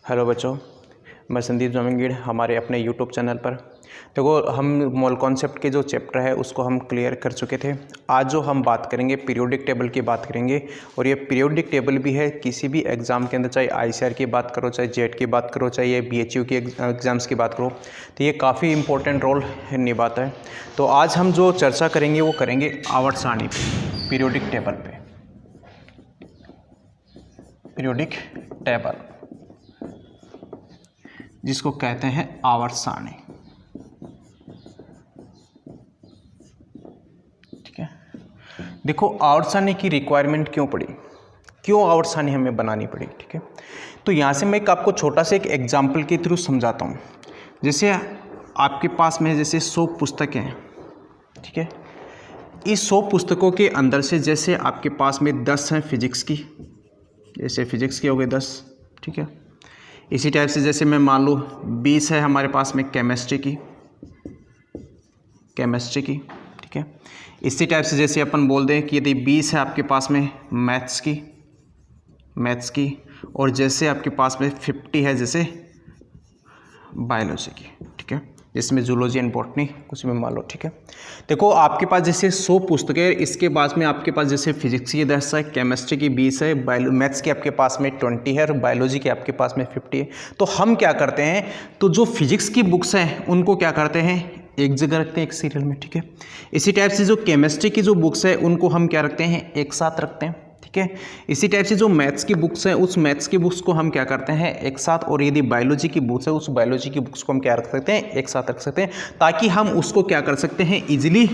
Hello बच्चों, मैं संदीप जामंगीर हमारे अपने यूट्यूब चैनल पर। देखो, हम मोल कॉन्सेप्ट के जो चैप्टर है उसको हम क्लियर कर चुके थे। आज जो हम बात करेंगे पीरियोडिक टेबल की बात करेंगे, और ये पीरियोडिक टेबल भी है किसी भी एग्ज़ाम के अंदर, चाहे आईसीआर की बात करो, चाहे जेट की बात करो, चाहे ये बीएचयू की एग्ज़ाम्स की बात करो, तो ये काफ़ी इंपॉर्टेंट रोल निभाता है। तो आज हम जो चर्चा करेंगे वो करेंगे आवर्त सारणी पे, पीरियोडिक टेबल पे, पीरियोडिक टेबल जिसको कहते हैं आवर्त सारणी। ठीक है, देखो आवर्त सारणी की रिक्वायरमेंट क्यों पड़ी, क्यों आवर्त सारणी हमें बनानी पड़ी। ठीक है, तो यहाँ से मैं आपको छोटा सा एक एग्जाम्पल के थ्रू समझाता हूँ। जैसे आपके पास में जैसे 100 पुस्तकें हैं। ठीक है, इस 100 पुस्तकों के अंदर से जैसे आपके पास में 10 हैं फिजिक्स की, जैसे फिजिक्स की हो गई 10। ठीक है, इसी टाइप से जैसे मैं मान लो 20 है हमारे पास में केमिस्ट्री की। ठीक है, इसी टाइप से जैसे अपन बोल दें कि यदि 20 है आपके पास में मैथ्स की, और जैसे आपके पास में 50 है जैसे बायोलॉजी की। ठीक है, जिसमें जूलॉजी एंड बॉटनी कुछ भी मान लो। ठीक है, देखो आपके पास जैसे 100 पुस्तकें, इसके बाद में आपके पास जैसे फिजिक्स की 10 है, केमिस्ट्री की 20 है, मैथ्स की आपके पास में 20 है, और बायोलॉजी की आपके पास में 50 है। तो हम क्या करते हैं, तो जो फिजिक्स की बुक्स हैं उनको क्या करते हैं, एक जगह रखते हैं, एक सीरियल में। ठीक है, इसी टाइप से जो केमिस्ट्री की जो बुक्स है उनको हम क्या रखते हैं, एक साथ रखते हैं। ठीक है, इसी टाइप से जो मैथ्स की बुक्स हैं उस मैथ्स की बुक्स को हम क्या करते हैं, एक साथ, और यदि बायोलॉजी की बुक्स है उस बायोलॉजी की बुक्स को हम क्या रख सकते हैं, एक साथ रख सकते हैं, ताकि हम उसको क्या कर सकते हैं, इजीली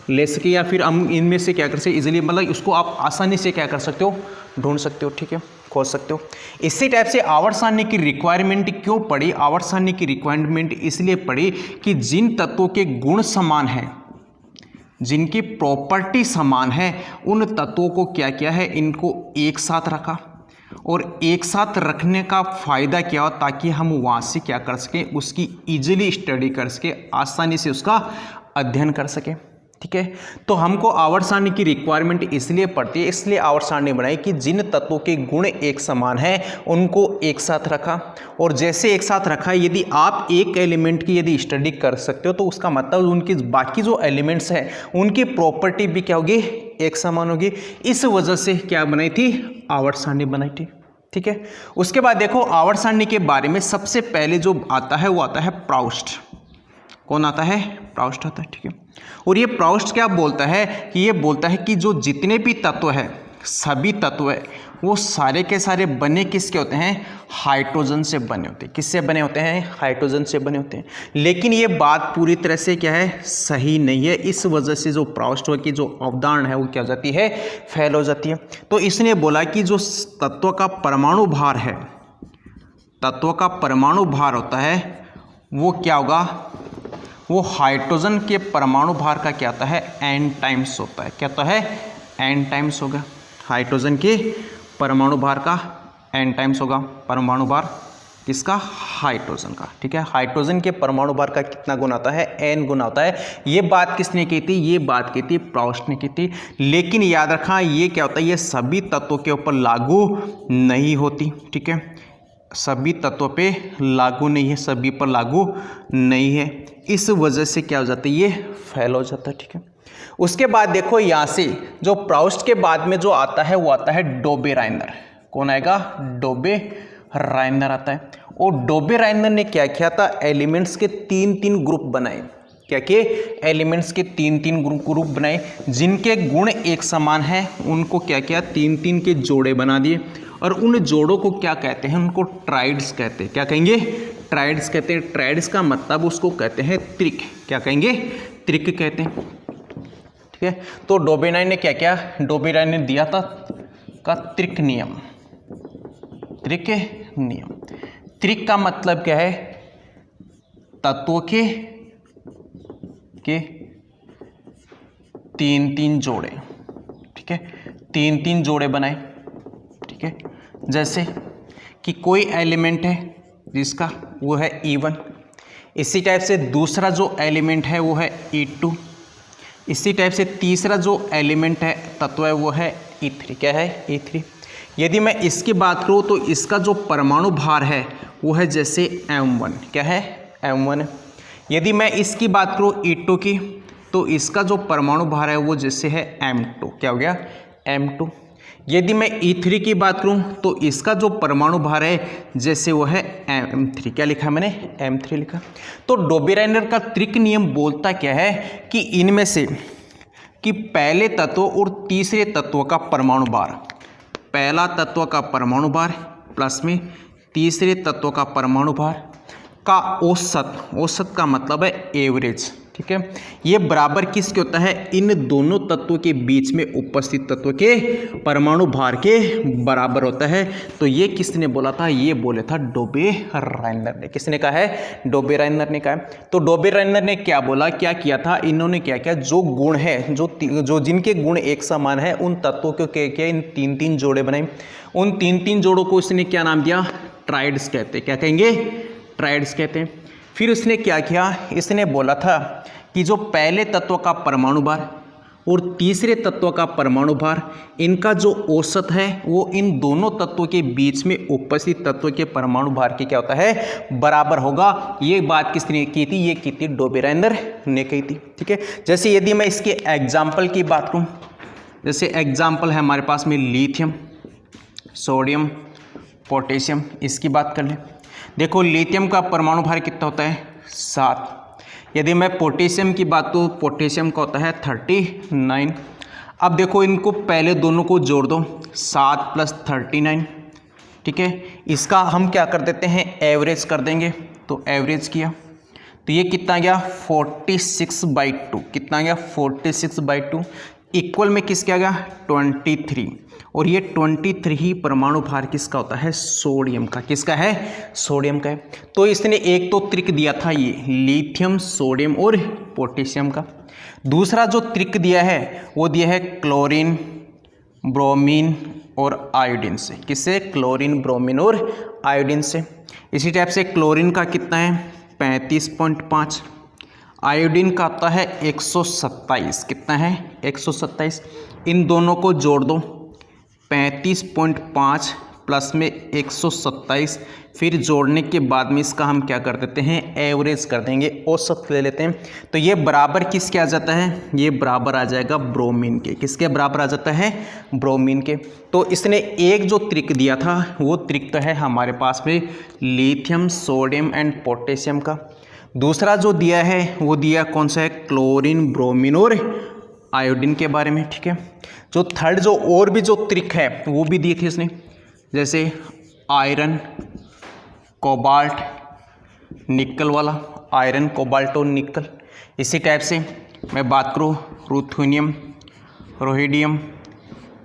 ले सके, या फिर हम इनमें से क्या कर सकते हैं, इजीली मतलब उसको आप आसानी से क्या कर सकते हो, ढूंढ सकते हो। ठीक है, खोज सकते हो। इसी टाइप से आवर्त सारणी की रिक्वायरमेंट क्यों पड़ी, आवर्त सारणी की रिक्वायरमेंट इसलिए पड़ी कि जिन तत्वों के गुण समान हैं, जिनकी प्रॉपर्टी समान है, उन तत्वों को क्या किया है, इनको एक साथ रखा। और एक साथ रखने का फायदा क्या हो, ताकि हम वहाँ से क्या कर सकें, उसकी इजीली स्टडी कर सके, आसानी से उसका अध्ययन कर सके। ठीक है, तो हमको आवर्त सारणी की रिक्वायरमेंट इसलिए पड़ती है, इसलिए आवर्त सारणी बनाई कि जिन तत्वों के गुण एक समान है उनको एक साथ रखा। और जैसे एक साथ रखा, यदि आप एक एलिमेंट की यदि स्टडी कर सकते हो तो उसका मतलब उनकी बाकी जो एलिमेंट्स हैं उनकी प्रॉपर्टी भी क्या होगी, एक समान होगी। इस वजह से क्या बनाई थी, आवर्त सारणी बनाई थी। ठीक है, उसके बाद देखो आवर्त सारणी के बारे में सबसे पहले जो आता है वो आता है प्राउस्ट। कौन आता है, प्राउस्ट आता है। ठीक है, और ये प्राउस्ट क्या बोलता है कि ये बोलता है कि जो जितने भी तत्व है, सभी तत्व है, वो सारे के सारे बने किसके होते हैं, हाइड्रोजन से बने होते हैं। किससे बने होते हैं, हाइड्रोजन से बने होते हैं। लेकिन ये बात पूरी तरह से क्या है, सही नहीं है। इस वजह से जो प्राउस्ट की जो अवधारणा है वो क्या हो जाती है, फेल हो जाती है। तो इसने बोला कि जो तत्व का परमाणु भार है, तत्व का परमाणु भार होता है वो क्या होगा, वो हाइड्रोजन के परमाणु भार का क्या आता है, n टाइम्स होता है। क्या होता है, n टाइम्स होगा। हाइड्रोजन के परमाणु भार का n टाइम्स होगा। परमाणु भार किसका, हाइड्रोजन का। ठीक है, हाइड्रोजन के परमाणु भार का कितना गुना होता है, n गुना होता है। ये बात किसने की थी, ये बात की थी प्राउस्ट ने की थी। लेकिन याद रखा, ये क्या होता है, ये सभी तत्वों के ऊपर लागू नहीं होती। ठीक है, सभी तत्वों पे लागू नहीं है, सभी पर लागू नहीं है। इस वजह से क्या हो जाता है, ये फेल हो जाता है। ठीक है, उसके बाद देखो यहाँ से जो प्राउस्ट के बाद में जो आता है वो आता है डोबेराइनर। कौन आएगा, डोबेराइनर आता है। और डोबेराइनर ने क्या किया था, एलिमेंट्स के 3-3 ग्रुप बनाए। क्या किए, एलिमेंट्स के 3-3 ग्रुप बनाए, जिनके गुण एक समान है उनको क्या किया, 3-3 के जोड़े बना दिए। और उन जोड़ों को क्या कहते हैं, उनको ट्राइड्स कहते हैं। क्या कहेंगे, ट्राइड्स कहते हैं। ट्राइड्स का मतलब उसको कहते हैं त्रिक। क्या कहेंगे, त्रिक कहते हैं। ठीक है, तो डोबेराइनर ने क्या किया, डोबेराइनर ने दिया था का त्रिक नियम। त्रिक नियम, त्रिक का मतलब क्या है, तत्वों के 3-3 जोड़े। ठीक है, 3-3 जोड़े बनाए। ठीक है, जैसे कि कोई एलिमेंट है जिसका वो है E1, इसी टाइप से दूसरा जो एलिमेंट है वो है E2, इसी टाइप से तीसरा जो एलिमेंट है, तत्व है, वो है E3। क्या है, E3। यदि मैं इसकी बात करूँ तो इसका जो परमाणु भार है वो है जैसे m1, क्या है m1। यदि मैं इसकी बात करूँ E2 की तो इसका जो परमाणु भार है वो जैसे है m2, क्या हो गया m2। यदि मैं E3 की बात करूं तो इसका जो परमाणु भार है जैसे वो है m3, क्या लिखा मैंने m3 लिखा। तो डोबेराइनर का त्रिक नियम बोलता क्या है कि इनमें से कि पहले तत्व और तीसरे तत्व का परमाणु भार, पहला तत्व का परमाणु भार प्लस में तीसरे तत्व का परमाणु भार का औसत, औसत का मतलब है एवरेज, ठीक है, ये बराबर किसके होता है, इन दोनों तत्वों के बीच में उपस्थित तत्व के परमाणु भार के बराबर होता है। तो ये किसने बोला था, ये बोले था डोबेराइनर ने। किसने कहा है, डोबेराइनर ने कहा है। तो डोबेराइनर ने क्या बोला, क्या किया था, इन्होंने क्या किया, जो गुण है, जो जिनके गुण एक समान है उन तत्वों को क्या किया, इन 3-3 जोड़े बनाए। उन 3-3 जोड़ों को इसने क्या नाम दिया, ट्राइड्स कहते हैं। क्या कहेंगे, ट्राइड्स कहते हैं। फिर उसने क्या किया, इसने बोला था कि जो पहले तत्व का परमाणु भार और तीसरे तत्व का परमाणु भार, इनका जो औसत है वो इन दोनों तत्वों के बीच में उपस्थित तत्व के परमाणु भार के क्या होता है, बराबर होगा। ये बात किसने की थी, ये की थी डोबेराइनर ने कही थी, ठीक है। जैसे यदि मैं इसके एग्जाम्पल की बात करूँ, जैसे एग्जाम्पल है हमारे पास में लिथियम, सोडियम, पोटेशियम, इसकी बात कर लें। देखो लिथियम का परमाणु भार कितना होता है, 7। यदि मैं पोटेशियम की बात करूँ, पोटेशियम का होता है 39। अब देखो इनको पहले दोनों को जोड़ दो, 7 + 39, ठीक है। इसका हम क्या कर देते हैं, एवरेज कर देंगे। तो एवरेज किया तो ये कितना गया, 46/2। कितना गया, 46/2 इक्वल में किसके आ गया, 23। और ये 23 ही परमाणु भार किसका होता है, सोडियम का। किसका है, सोडियम का है। तो इसने एक तो त्रिक दिया था ये लिथियम, सोडियम और पोटेशियम का। दूसरा जो त्रिक दिया है वो दिया है क्लोरीन, ब्रोमीन और आयोडीन से। किससे, क्लोरीन, ब्रोमीन और आयोडीन से। इसी टाइप से क्लोरीन का कितना है, 35.5। आयोडीन का आता है 127। कितना है, 127। इन दोनों को जोड़ दो, 35.5 प्लस में 127, फिर जोड़ने के बाद में इसका हम क्या कर देते हैं, एवरेज कर देंगे, औसत ले लेते हैं। तो ये बराबर किसके आ जाता है, ये बराबर आ जाएगा ब्रोमीन के। किसके बराबर आ जाता है, ब्रोमीन के। तो इसने एक जो त्रिक दिया था वो त्रिक तो है हमारे पास में लिथियम, सोडियम एंड पोटेशियम का। दूसरा जो दिया है वो दिया कौन सा है, क्लोरीन, ब्रोमीन और आयोडीन के बारे में, ठीक है। जो थर्ड जो और भी जो त्रिक है वो भी दिए थे इसने, जैसे आयरन, कोबाल्ट, निकल वाला, आयरन, कोबाल्ट और निकल। इसी टाइप से मैं बात करूँ रुथेनियम, रोहिडियम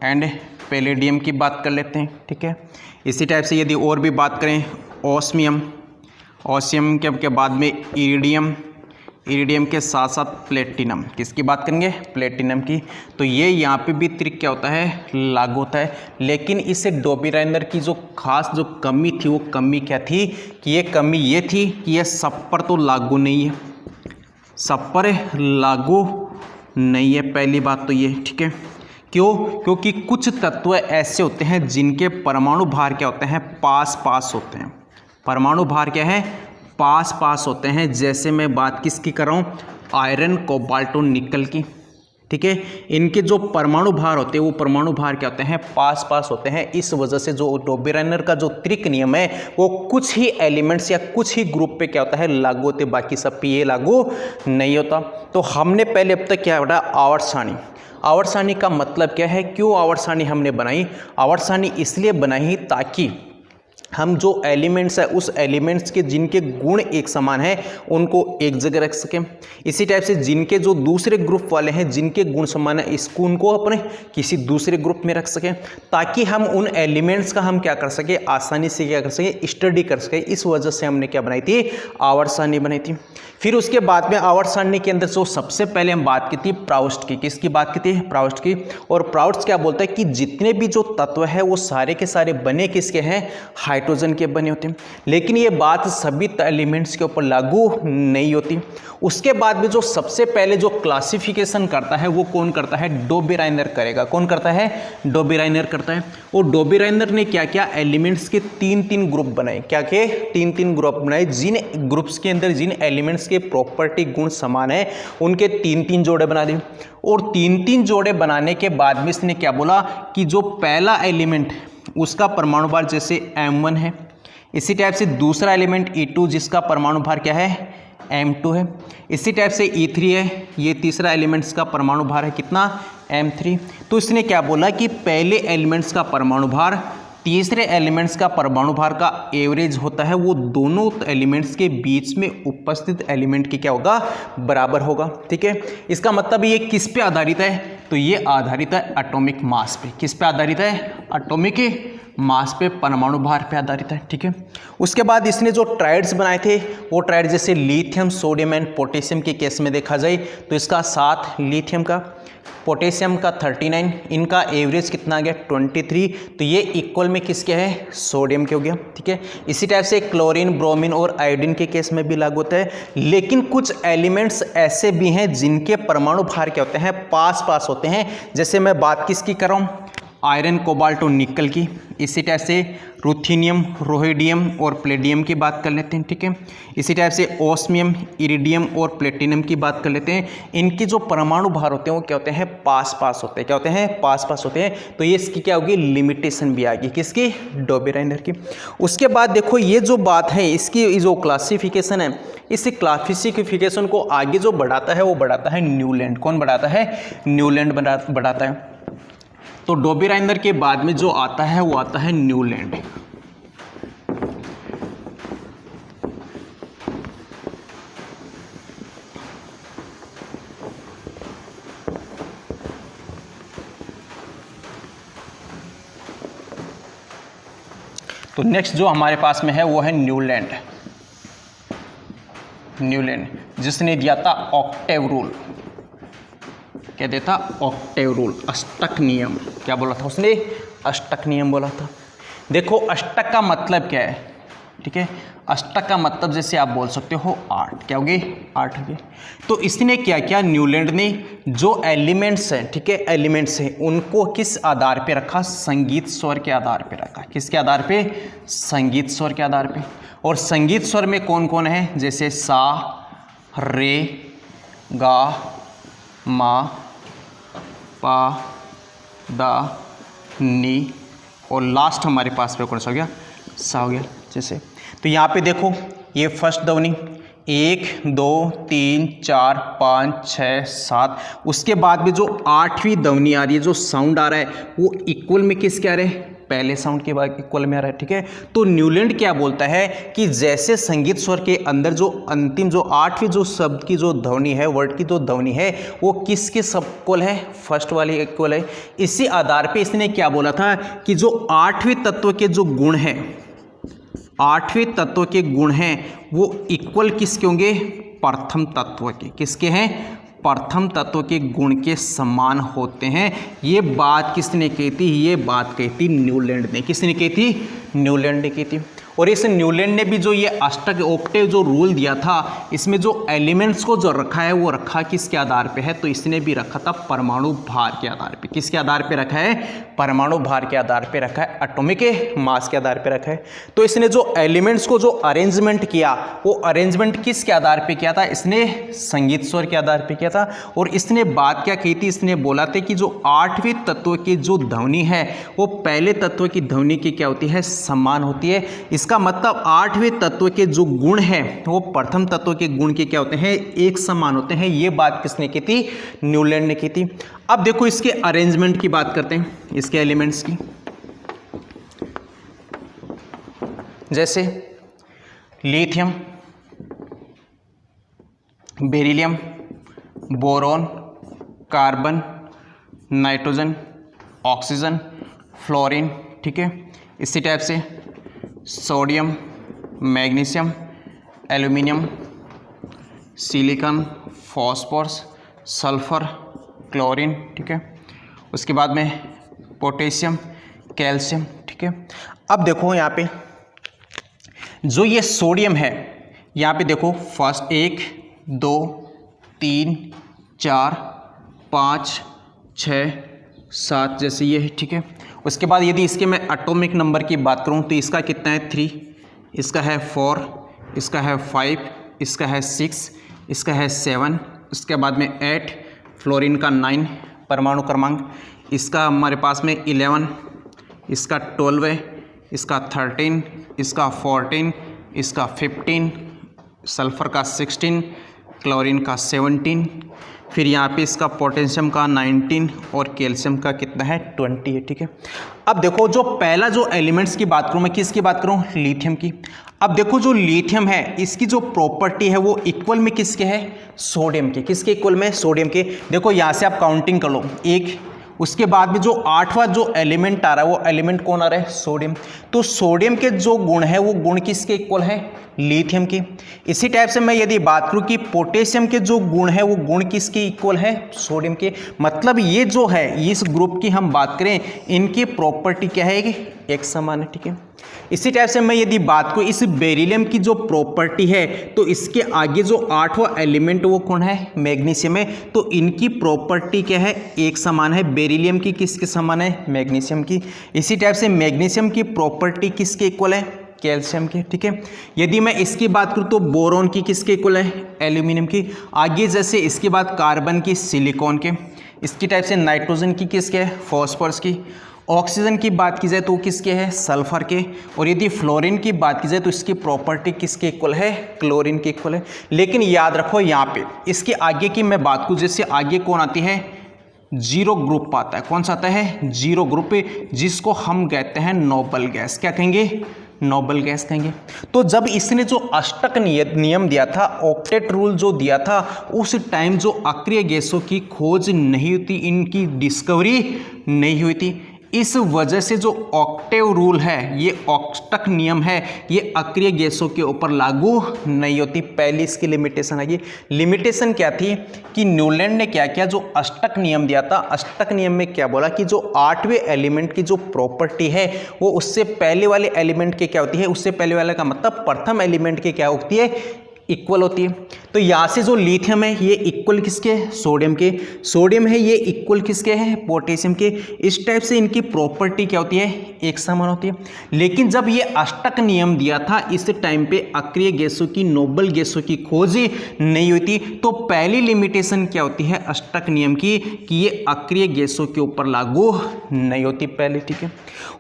एंड पैलेडियम की बात कर लेते हैं, ठीक है। इसी टाइप से यदि और भी बात करें, ओस्मियम, ओसियम के बाद में इरिडियम, इरिडियम के साथ साथ प्लेटिनम। किसकी बात करेंगे, प्लेटिनम की। तो ये यहाँ पे भी त्रिक क्या होता है, लागू होता है। लेकिन इससे डोबेराइनर की जो खास जो कमी थी वो कमी क्या थी, कि ये कमी ये थी कि ये सब पर तो लागू नहीं है, सब पर लागू नहीं है, पहली बात तो ये, ठीक है। क्यों, क्योंकि कुछ तत्व ऐसे होते हैं जिनके परमाणु भार क्या होते हैं, पास पास होते हैं। परमाणु भार क्या है, पास पास होते हैं। जैसे मैं बात किसकी कर रहा हूँ, आयरन, कोबाल्ट और निकल की, ठीक है। इनके जो परमाणु भार होते हैं वो परमाणु भार क्या होते हैं, पास पास होते हैं। इस वजह से जो डोबेराइनर का जो त्रिक नियम है वो कुछ ही एलिमेंट्स या कुछ ही ग्रुप पे क्या होता है, लागू होते, बाकी सब पे ये लागू नहीं होता। तो हमने पहले अब तक क्या पढ़ा, आवर्त सारणी। आवर्त सारणी का मतलब क्या है, क्यों आवर्त सारणी हमने बनाई, आवर्त सारणी इसलिए बनाई ताकि हम जो एलिमेंट्स है उस एलिमेंट्स के जिनके गुण एक समान है उनको एक जगह रख सकें। इसी टाइप से जिनके जो दूसरे ग्रुप वाले हैं जिनके गुण समान है इसको उनको अपने किसी दूसरे ग्रुप में रख सकें, ताकि हम उन एलिमेंट्स का हम क्या कर सके, आसानी से क्या कर सके, स्टडी कर सके। इस वजह से हमने क्या बनाई थी, आवर्त सारणी बनाई थी। फिर उसके बाद में आवर्त सारणी के अंदर जो सबसे पहले हम बात की थी प्राउस्ट की। किसकी बात की थी, प्राउस्ट की। और प्राउस्ट क्या बोलता है कि जितने भी जो तत्व है वो सारे के सारे बने किसके हैं, नाइट्रोजन के बने होते हैं। लेकिन ये बात सभी एलिमेंट्स के ऊपर लागू नहीं होती। उसके बाद में जो सबसे पहले जो क्लासिफिकेशन करता है वो कौन करता है? डोबेराइनर करेगा। कौन करता है? डोबेराइनर करता है। और डोबेराइनर ने क्या किया? एलिमेंट्स के तीन तीन ग्रुप बनाए। क्या के? तीन तीन ग्रुप बनाए। जिन ग्रुप्स के अंदर जिन एलिमेंट्स के प्रॉपर्टी गुण समान है उनके तीन तीन जोड़े बना दिए। और तीन तीन जोड़े बनाने के बाद में इसने क्या बोला कि जो पहला एलिमेंट उसका परमाणु भार जैसे M1 है, इसी टाइप से दूसरा एलिमेंट E2 जिसका परमाणु भार क्या है? M2 है। इसी टाइप से E3 है, ये तीसरा एलिमेंट्स का परमाणु भार है कितना? M3। तो इसने क्या बोला कि पहले एलिमेंट्स का परमाणु भार तीसरे एलिमेंट्स का परमाणु भार का एवरेज होता है, वो दोनों एलिमेंट्स के बीच में उपस्थित एलिमेंट की क्या होगा? बराबर होगा। ठीक है, इसका मतलब ये किस पे आधारित है? तो ये आधारित है एटॉमिक मास पे। किस पे आधारित है? एटॉमिक मास पे, परमाणु भार पे आधारित है। ठीक है, उसके बाद इसने जो ट्राइड्स बनाए थे वो ट्राइड जैसे लिथियम, सोडियम एंड पोटेशियम के केस में देखा जाए तो इसका 7 लिथियम का, पोटेशियम का 39, इनका एवरेज कितना आ गया? 23। तो ये इक्वल में किसके है? सोडियम के हो गया। ठीक है, इसी टाइप से क्लोरीन, ब्रोमीन और आयोडीन के केस में भी लागू होता है। लेकिन कुछ एलिमेंट्स ऐसे भी हैं जिनके परमाणु भार क्या होते हैं? पास पास होते हैं। जैसे मैं बात किसकी कर रहा हूँ? आयरन, कोबाल्ट और निकल की। इसी टाइप से रुथेनियम, रोहिडियम और प्लेडियम की बात कर लेते हैं। ठीक है, इसी टाइप से ओस्मियम, इरिडियम और प्लेटिनम की बात कर लेते हैं। इनके जो परमाणु भार होते हैं वो क्या होते हैं? पास पास होते हैं। क्या होते हैं? पास पास होते हैं। तो ये इसकी क्या होगी? लिमिटेशन भी आ गई। किसकी? डोबेराइनर की। उसके बाद देखो ये जो बात है, इसकी जो क्लासिफिकेशन है, इस क्लासिफिकेशन को आगे जो बढ़ाता है वो बढ़ाता है न्यूलैंड। कौन बढ़ाता है? न्यूलैंड बढ़ाता है। तो डोबेराइनर के बाद में जो आता है वो आता है न्यूलैंड। तो नेक्स्ट जो हमारे पास में है वो है न्यूलैंड। न्यूलैंड जिसने दिया था ऑक्टेव रूल। क्या देता? ऑक्टेव रूल, अष्टक नियम। क्या बोला था उसने? अष्टक नियम बोला था। देखो अष्टक का मतलब क्या है? ठीक है, अष्टक का मतलब जैसे आप बोल सकते हो 8। क्या होगी? 8 होगी। तो इसने क्या किया? न्यूलैंड ने जो एलिमेंट्स हैं, ठीक है, एलिमेंट्स हैं, उनको किस आधार पे रखा? संगीत स्वर के आधार पे रखा। किसके आधार पे? संगीत स्वर के आधार पे। और संगीत स्वर में कौन कौन है? जैसे सा, रे, गा, मा, पा, दा, नी और लास्ट हमारे पास में कौन सा हो गया? सा हो गया। जैसे तो यहाँ पे देखो ये फर्स्ट ध्वनि 1 2 3 4 5 6 7, उसके बाद में जो 8वीं ध्वनि आ रही है, जो साउंड आ रहा है वो इक्वल में किसके आ रहे हैं? पहले साउंड के बाद इक्वल में आ रहा है। ठीक है, तो न्यूलैंड क्या बोलता है कि जैसे संगीत स्वर के अंदर जो अंतिम जो 8वीं जो शब्द की जो ध्वनि है, वर्ड की जो ध्वनि है, वो किसके सब इक्वल है? फर्स्ट वाली इक्वल है। इसी आधार पे इसने क्या बोला था कि जो 8वें तत्व के जो गुण हैं, 8वें तत्व के गुण हैं वो इक्वल किसके होंगे? प्रथम तत्व के। किसके हैं? प्रथम तत्व के गुण के समान होते हैं। ये बात किसने कही थी? ये बात कही थी न्यूलैंड ने। किसने कही थी? न्यूलैंड ने कही थी। और इस न्यूलैंड ने भी जो ये अष्टक ऑक्टेव जो रूल दिया था, इसमें जो एलिमेंट्स को जो रखा है वो रखा किसके आधार पे है? तो इसने भी रखा था परमाणु भार के आधार पे। किसके आधार पे रखा है? परमाणु भार के आधार पे रखा है, एटॉमिक मास के आधार पे रखा है। तो इसने जो एलिमेंट्स को जो अरेंजमेंट किया, वो अरेंजमेंट किसके आधार पे किया था? इसने संगीत स्वर के आधार पे किया था। और इसने बात क्या कही थी? इसने बोला था कि जो 8वें तत्व की जो ध्वनि है वो पहले तत्व की ध्वनि की क्या होती है? समान होती है। इसका मतलब 8वें तत्व के जो गुण हैं वो प्रथम तत्व के गुण के क्या होते हैं? एक समान होते हैं। ये बात किसने की थी? न्यूलैंड ने की थी। अब देखो इसके अरेंजमेंट की बात करते हैं, इसके एलिमेंट्स की। जैसे lithium, beryllium, boron, carbon, nitrogen, oxygen, fluorine. ठीक है, इसी टाइप से sodium, magnesium, aluminium, silicon, phosphorus, sulphur, chlorine. ठीक है, उसके बाद में पोटेशियम, कैल्शियम। ठीक है, अब देखो यहाँ पे जो ये सोडियम है यहाँ पे देखो फर्स्ट 1 2 3 4 5 6 7 जैसे ये है, ठीक है। उसके बाद यदि इसके मैं एटॉमिक नंबर की बात करूँ तो इसका कितना है 3, इसका है 4, इसका है 5, इसका है 6, इसका है 7, इसके बाद में 8, फ्लोरीन का 9 परमाणु क्रमांक, इसका हमारे पास में 11, इसका 12 है, इसका 13, इसका 14, इसका 15, सल्फर का 16, क्लोरीन का 17, फिर यहाँ पे इसका पोटेशियम का 19 और कैल्शियम का कितना है 20 है, ठीक है। अब देखो जो पहला जो एलिमेंट्स की बात करूँ मैं किसकी बात करूँ, लिथियम की। अब देखो जो लिथियम है इसकी जो प्रॉपर्टी है वो इक्वल में किसके है, सोडियम के। किसके इक्वल में, सोडियम के। देखो यहाँ से आप काउंटिंग कर लो, 1, उसके बाद में जो 8वां जो एलिमेंट आ रहा है वो एलिमेंट कौन आ रहा है, सोडियम। तो सोडियम के जो गुण है वो गुण किसके इक्वल है, लिथियम की। इसी टाइप से मैं यदि बात करूं कि पोटेशियम के जो गुण है वो गुण किसके इक्वल है, सोडियम के। मतलब ये जो है इस ग्रुप की हम बात करें इनकी प्रॉपर्टी क्या है, एक समान है, ठीक है। इसी टाइप से मैं यदि बात करूं इस बेरिलियम की जो प्रॉपर्टी है तो इसके आगे जो 8वां एलिमेंट वो कौन है, मैग्नीशियम है। तो इनकी प्रॉपर्टी क्या है, एक समान है। बेरिलियम की किसके समान है, मैग्नीशियम की। इसी टाइप से मैग्नीशियम की प्रॉपर्टी किसके इक्वल है, कैल्शियम के, ठीक है। यदि मैं इसकी बात करूं तो बोरोन की किसके इक्वल है, एल्यूमिनियम की। आगे जैसे इसके बाद कार्बन की सिलिकॉन के, इसकी टाइप से नाइट्रोजन की किसके है, फॉस्फोरस की। ऑक्सीजन की बात की जाए तो किसके है, सल्फर के। और यदि फ्लोरीन की बात की जाए तो इसकी प्रॉपर्टी किसके इक्वल है, क्लोरीन के इक्वल है। लेकिन याद रखो यहाँ पे इसके आगे की मैं बात करूँ, जैसे आगे कौन आती है, जीरो ग्रुप आता है। कौन सा आता है, जीरो ग्रुप, जिसको हम कहते हैं नोबल गैस। क्या कहेंगे, नोबल गैस कहेंगे। तो जब इसने जो अष्टक नियम दिया था, ऑक्टेट रूल जो दिया था, उस टाइम जो अक्रिय गैसों की खोज नहीं हुई थी, इनकी डिस्कवरी नहीं हुई थी। इस वजह से जो ऑक्टेव रूल है, ये अष्टक नियम है, ये अक्रिय गैसों के ऊपर लागू नहीं होती। पहली इसकी लिमिटेशन है। लिमिटेशन क्या थी कि न्यूलैंड ने क्या किया, जो अष्टक नियम दिया था, अष्टक नियम में क्या बोला कि जो 8वें एलिमेंट की जो प्रॉपर्टी है वो उससे पहले वाले एलिमेंट के क्या होती है, उससे पहले वाले का मतलब प्रथम एलिमेंट के क्या होती है, इक्वल होती है। तो यहाँ से जो लिथियम है ये इक्वल किसके, सोडियम के। सोडियम है ये इक्वल किसके है, पोटेशियम के। इस टाइप से इनकी प्रॉपर्टी क्या होती है, एक समान होती है। लेकिन जब ये अष्टक नियम दिया था इस टाइम पे अक्रिय गैसों की, नोबल गैसों की खोज नहीं हुई थी। तो पहली लिमिटेशन क्या होती है अष्टक नियम की, कि ये अक्रिय गैसों के ऊपर लागू नहीं होती पहले, ठीक है।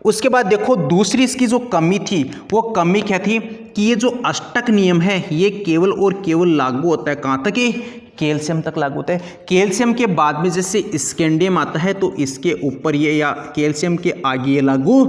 उसके बाद देखो दूसरी इसकी जो कमी थी, वो कमी क्या थी कि ये जो अष्टक नियम है ये केवल और केवल लागू होता है कहाँ तक, कैल्शियम तक लागू होता है। कैल्शियम के बाद में जैसे स्कैंडियम आता है तो इसके ऊपर ये या कैल्शियम के आगे ये लागू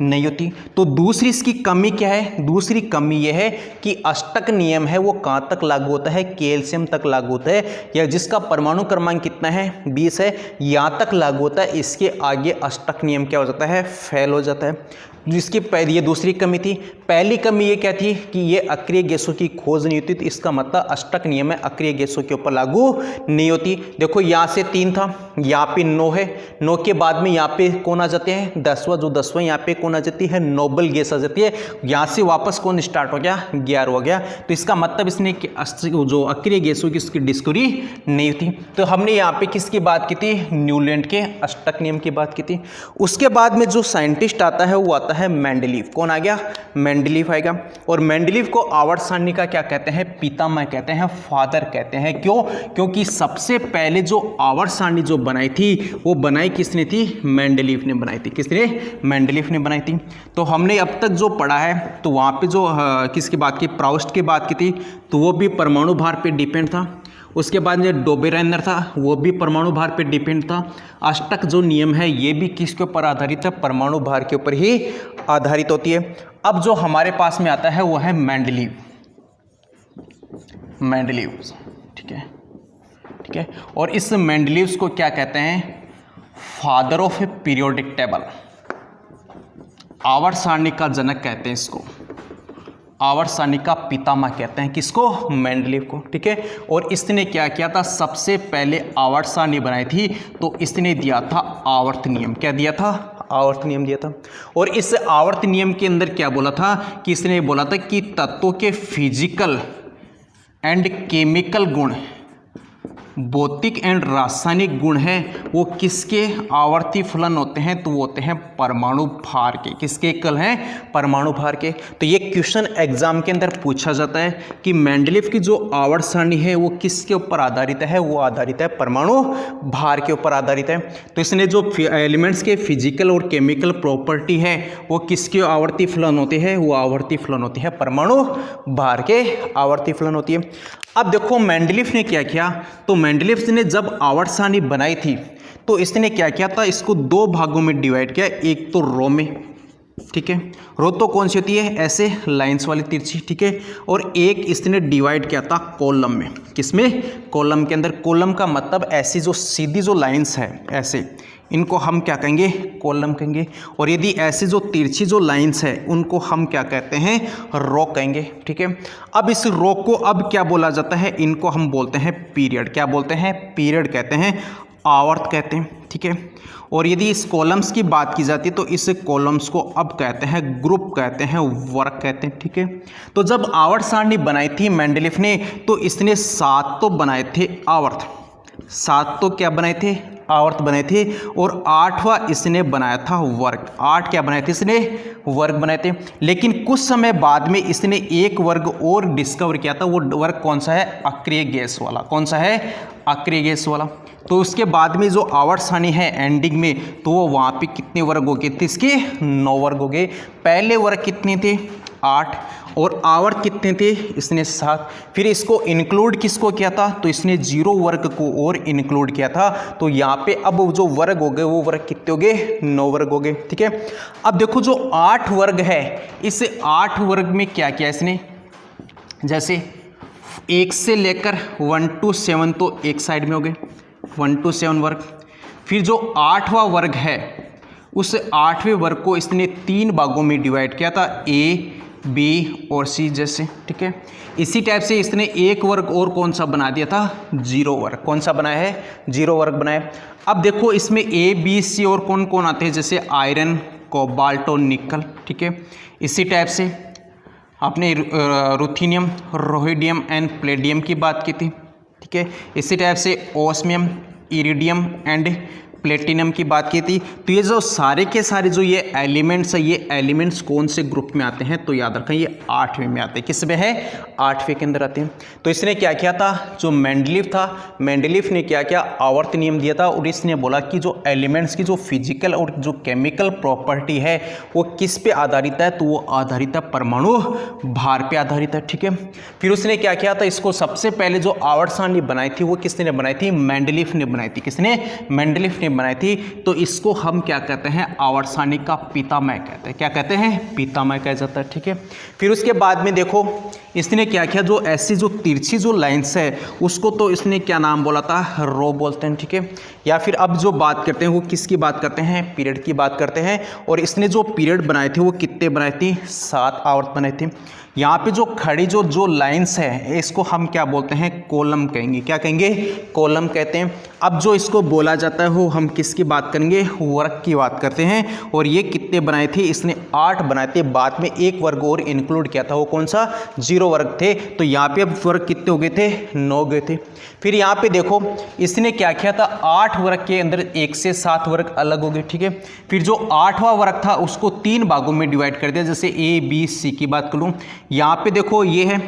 नहीं होती। तो दूसरी इसकी कमी क्या है, दूसरी कमी ये है कि अष्टक नियम है वो कहाँ तक लागू होता है, कैल्शियम तक लागू होता है, या जिसका परमाणु क्रमांक कितना है 20 है, यहाँ तक लागू होता है। इसके आगे अष्टक नियम क्या हो जाता है, फेल हो जाता है। जिसकी ये दूसरी कमी थी। पहली कमी ये क्या थी कि ये अक्रिय गैसों की खोज नहीं होती, तो इसका मतलब अष्टक नियम है अक्रिय गैसों के ऊपर लागू नहीं होती। देखो यहाँ से 3 था, यहाँ पे 9 है, 9 के बाद में यहाँ पे कौन आ जाते हैं 10वां, जो 10वां यहाँ पे कौन आ जाती है, नोबल गैस आ जाती है। यहाँ से वापस कौन स्टार्ट हो गया, 11 हो गया। तो इसका मतलब इसने जो अक्रिय गैसों की उसकी डिस्कवरी नहीं थी। तो हमने यहाँ पे किसकी बात की थी, न्यूलैंड के अष्टक नियम की बात की थी। उसके बाद में जो साइंटिस्ट आता है वो आता है मेंडलीव। कौन आ गया, मेंडलीव आएगा। और मेंडलीव को आवर्त सारणी का क्या कहते हैं, पितामह कहते हैं, फादर कहते हैं। क्यों, क्योंकि सबसे पहले जो आवर्त सारणी जो बनाई थी वो बनाई किसने थी, मेंडलीव ने बनाई थी। किसने, मेंडलीव ने बनाई थी। तो हमने अब तक जो पढ़ा है तो वहाँ पे जो किसकी बात की, प्राउस्ट की बात की थी, तो वो भी परमाणु भार पे डिपेंड था। उसके बाद जो डोबेरेनर था वो भी परमाणु भार पे डिपेंड था। अष्टक जो नियम है ये भी किसके ऊपर आधारित है, परमाणु भार के ऊपर ही आधारित होती है। अब जो हमारे पास में आता है वो है मेंडलीव, मेंडलीव, ठीक है, ठीक है। और इस मेंडलीव को क्या कहते हैं, father of A periodic table, आवर्त सारणी का जनक कहते हैं इसको, आवर्त सारणी का पितामह कहते हैं किसको, मेंडलीव को, ठीक है। और इसने क्या किया था, सबसे पहले आवर्त सारणी बनाई थी तो इसने दिया था आवर्त नियम। क्या दिया था, आवर्त नियम दिया था। और इस आवर्त नियम के अंदर क्या बोला था कि इसने बोला था कि तत्वों के फिजिकल एंड केमिकल गुण, भौतिक एंड रासायनिक गुण हैं वो किसके आवर्ती फलन होते हैं, तो वो होते हैं परमाणु भार के। किसके एकल हैं? परमाणु भार के। तो ये क्वेश्चन एग्जाम के अंदर पूछा जाता है कि मेंडलीव की जो आवर्त सारणी है वो किसके ऊपर आधारित है, वो आधारित है परमाणु भार के ऊपर आधारित है। तो इसने जो एलिमेंट्स के फिजिकल और केमिकल प्रॉपर्टी है वो किसके आवर्ती फलन होते हैं, वो आवर्ती फलन होती है परमाणु भार के आवर्ती फलन होती है। अब देखो मेंडलीव ने क्या किया, तो मेंडलीव ने जब आवर्त सारणी बनाई थी तो इसने क्या किया था, इसको दो भागों में डिवाइड किया। एक तो रो में, ठीक है, रो तो कौन सी होती है, ऐसे लाइंस वाली तिरछी, ठीक है, और एक इसने डिवाइड किया था कॉलम में। किसमें? कॉलम के अंदर। कॉलम का मतलब ऐसी जो सीधी जो लाइंस है ऐसे, इनको हम क्या कहेंगे, कॉलम कहेंगे। और यदि ऐसी जो तिरछी जो लाइंस है उनको हम क्या कहते हैं, रो कहेंगे, ठीक है। अब इस रो को अब क्या बोला जाता है, इनको हम बोलते हैं पीरियड। क्या बोलते हैं? पीरियड कहते हैं, आवर्त कहते हैं, ठीक है। और यदि इस कॉलम्स की बात की जाती है तो इस कॉलम्स को अब कहते हैं ग्रुप, कहते हैं वर्ग कहते हैं, ठीक है। तो जब आवर्त सारणी बनाई थी मेंडलीव ने तो इसने 7 तो बनाए थे आवर्त, 7 तो क्या बनाए थे, आवर्त बनाए थे, और 8वां इसने बनाया था वर्ग। 8 क्या बनाए थे इसने, वर्ग बनाए थे। लेकिन कुछ समय बाद में इसने एक वर्ग और डिस्कवर किया था, वो वर्ग कौन सा है, अक्रिय गैस वाला। कौन सा है, अक्रिय गैस वाला। तो उसके बाद में जो आवर्त सारणी है एंडिंग में, तो वो वहाँ पे कितने वर्ग हो गए थे, इसके 9 वर्ग हो गए। पहले वर्ग कितने थे, 8, और आवर्त कितने थे, इसने 7। फिर इसको इंक्लूड किसको किया था, तो इसने 0 वर्ग को और इंक्लूड किया था। तो यहाँ पे अब जो वर्ग हो गए वो वर्ग कितने हो गए, 9 वर्ग हो गए, ठीक है। अब देखो जो 8 वर्ग है, इस 8 वर्ग में क्या किया इसने, जैसे 1 से लेकर 1 to 7 तो एक साइड में हो गए, 1 to 7 वर्ग। फिर जो 8वां वर्ग है उस 8वें वर्ग को इसने 3 भागों में डिवाइड किया था, ए, बी और सी जैसे, ठीक है। इसी टाइप से इसने एक वर्ग और कौन सा बना दिया था, 0 वर्ग। कौन सा बनाया है, 0 वर्ग बनाया। अब देखो इसमें ए, बी, सी और कौन कौन आते हैं, जैसे आयरन, कोबाल्ट और निकल, ठीक है। इसी टाइप से आपने रुथेनियम, रोहिडियम एंड प्लेडियम की बात की थी, ठीक है। इसी टाइप से ओस्मियम, इरिडियम एंड प्लेटिनम की बात की थी। तो ये जो सारे के सारे जो ये एलिमेंट्स है, ये एलिमेंट्स कौन से ग्रुप में आते हैं, तो याद रखें ये 8वें में आते हैं। किस में है, 8वें के अंदर आते हैं। तो इसने क्या किया था, जो मेंडलीव था, मेंडलीव ने क्या किया, आवर्त नियम दिया था, और इसने बोला कि जो एलिमेंट्स की जो फिजिकल और जो केमिकल प्रॉपर्टी है वो किस पे आधारित है, तो वो आधारित है परमाणु भार पे आधारित है, ठीक है। फिर उसने क्या किया था, इसको सबसे पहले जो आवर्त सारणी बनाई थी वो किसने बनाई थी, मेंडलीव ने बनाई थी। किसने, मेंडलीव ने बनाई थी। तो इसको हम क्या कहते हैं, आवर्त सारणी का पितामह कहते हैं। क्या कहते हैं, पितामह कहा जाता है, ठीक है। फिर उसके बाद में देखो इसने क्या किया, जो ऐसी जो तिरछी जो लाइंस है उसको तो इसने क्या नाम बोला था, रो बोलते हैं, ठीक है। या फिर अब जो बात करते हैं वो किसकी बात करते हैं, पीरियड की बात करते हैं। और इसने जो पीरियड बनाए थे वो कितने बनाए थे, 7 आवर्त बनाए थे। यहाँ पे जो खड़ी जो लाइंस है इसको हम क्या बोलते हैं, कॉलम कहेंगे। क्या कहेंगे, कॉलम कहते हैं। अब जो इसको बोला जाता है वो हम किसकी बात करेंगे, वर्ग की बात करते हैं। और ये कितने बनाए थे, इसने 8 बनाए थे, बाद में एक वर्ग और इंक्लूड किया था, वो कौन सा, 0 वर्ग थे। तो यहाँ पे अब वर्ग कितने हो गए थे, 9 गए थे। फिर यहाँ पे देखो इसने क्या किया था, 8 वर्ग के अंदर 1 से 7 वर्ग अलग हो गए, ठीक है। फिर जो 8वां वर्ग था उसको 3 भागों में डिवाइड कर दिया, जैसे ए, बी, सी की बात करूँ। यहाँ पे देखो ये है,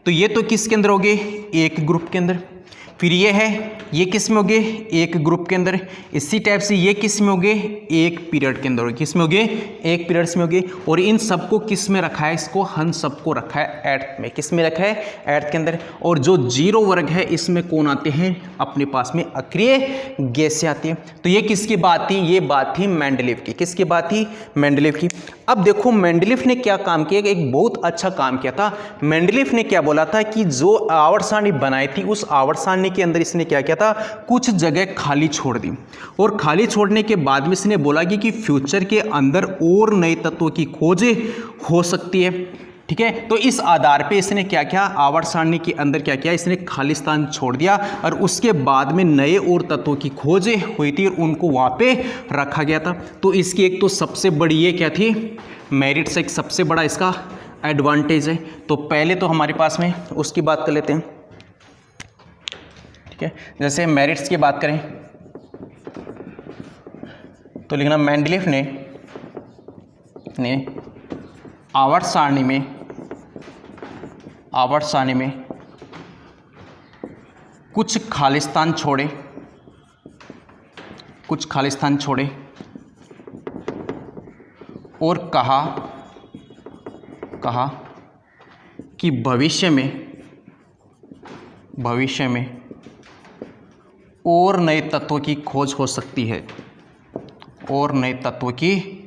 तो ये तो किसके अंदर हो गए, एक ग्रुप के अंदर। फिर ये है, ये किस में हो गए, एक ग्रुप के अंदर। इसी टाइप से ये किस में हो गए, एक पीरियड के अंदर। किस में हो गए, एक पीरियड्स में हो गए। और इन सबको किस में रखा है, इसको हम सबको रखा है एर्थ में। किस में रखा है, एर्थ के अंदर। और जो 0 वर्ग है इसमें कौन आते हैं, अपने पास में अक्रिय गैसें आती है। तो ये किसकी बात थी, ये बात थी मेंडलीव की। किसकी बात थी, मेंडलीव की। अब देखो मेंडलीव ने क्या काम किया, एक बहुत अच्छा काम किया था। मेंडलीव ने क्या बोला था कि जो आवर्त सारणी बनाई थी उस आवर्त सारणी के अंदर इसने क्या किया था, कुछ जगह खाली छोड़ दी। और खाली छोड़ने के बाद में इसने बोला कि फ्यूचर के अंदर और नए तत्वों की खोज हो सकती है। ठीक है। तो इस आधार पे इसने क्या किया, आवर्त सारणी के अंदर क्या किया, इसने खाली स्थान छोड़ दिया और उसके बाद में नए और तत्वों की खोज हुई थी और उनको वहाँ पे रखा गया था। तो इसकी एक तो सबसे बड़ी ये क्या थी, मेरिट से एक सबसे बड़ा इसका एडवांटेज है। तो पहले तो हमारे पास में उसकी बात कर लेते हैं, ठीक है। जैसे मेरिट्स की बात करें तो लिखना मेंडलीफ ने आवर्त सारणी में कुछ खालिस्तान छोड़े और कहा कि भविष्य में और नए तत्वों की खोज हो सकती है, और नए तत्वों की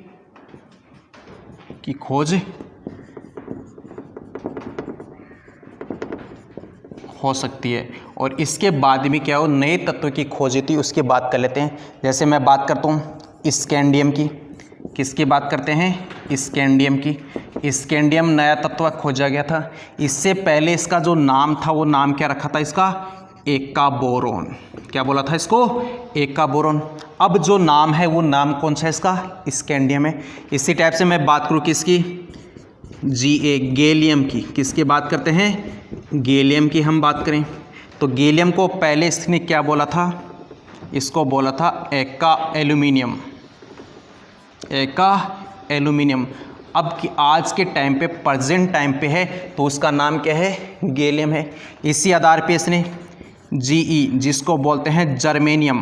खोज हो सकती है। और इसके बाद भी क्या हो, नए तत्वों की खोज थी, उसकी बात कर लेते हैं। जैसे मैं बात करता हूँ स्कैंडियम की, किसकी बात करते हैं, स्कैंडियम की। स्कैंडियम नया तत्व खोजा गया था। इससे पहले इसका जो नाम था वो नाम क्या रखा था इसका, एका बोरोन। क्या बोला था इसको, एका बोरोन। अब जो नाम है वो नाम कौन सा है इसका, स्कैंडियम है। इसी टाइप से मैं बात करूँ किसकी, गैलियम की। किसकी बात करते हैं, गैलियम की हम बात करें तो गैलियम को पहले इसने क्या बोला था, इसको बोला था एका एल्यूमिनियम। अब कि आज के टाइम पे, प्रेजेंट टाइम पे है तो उसका नाम क्या है, गैलियम है। इसी आधार पे इसने जिसको बोलते हैं जर्मेनियम,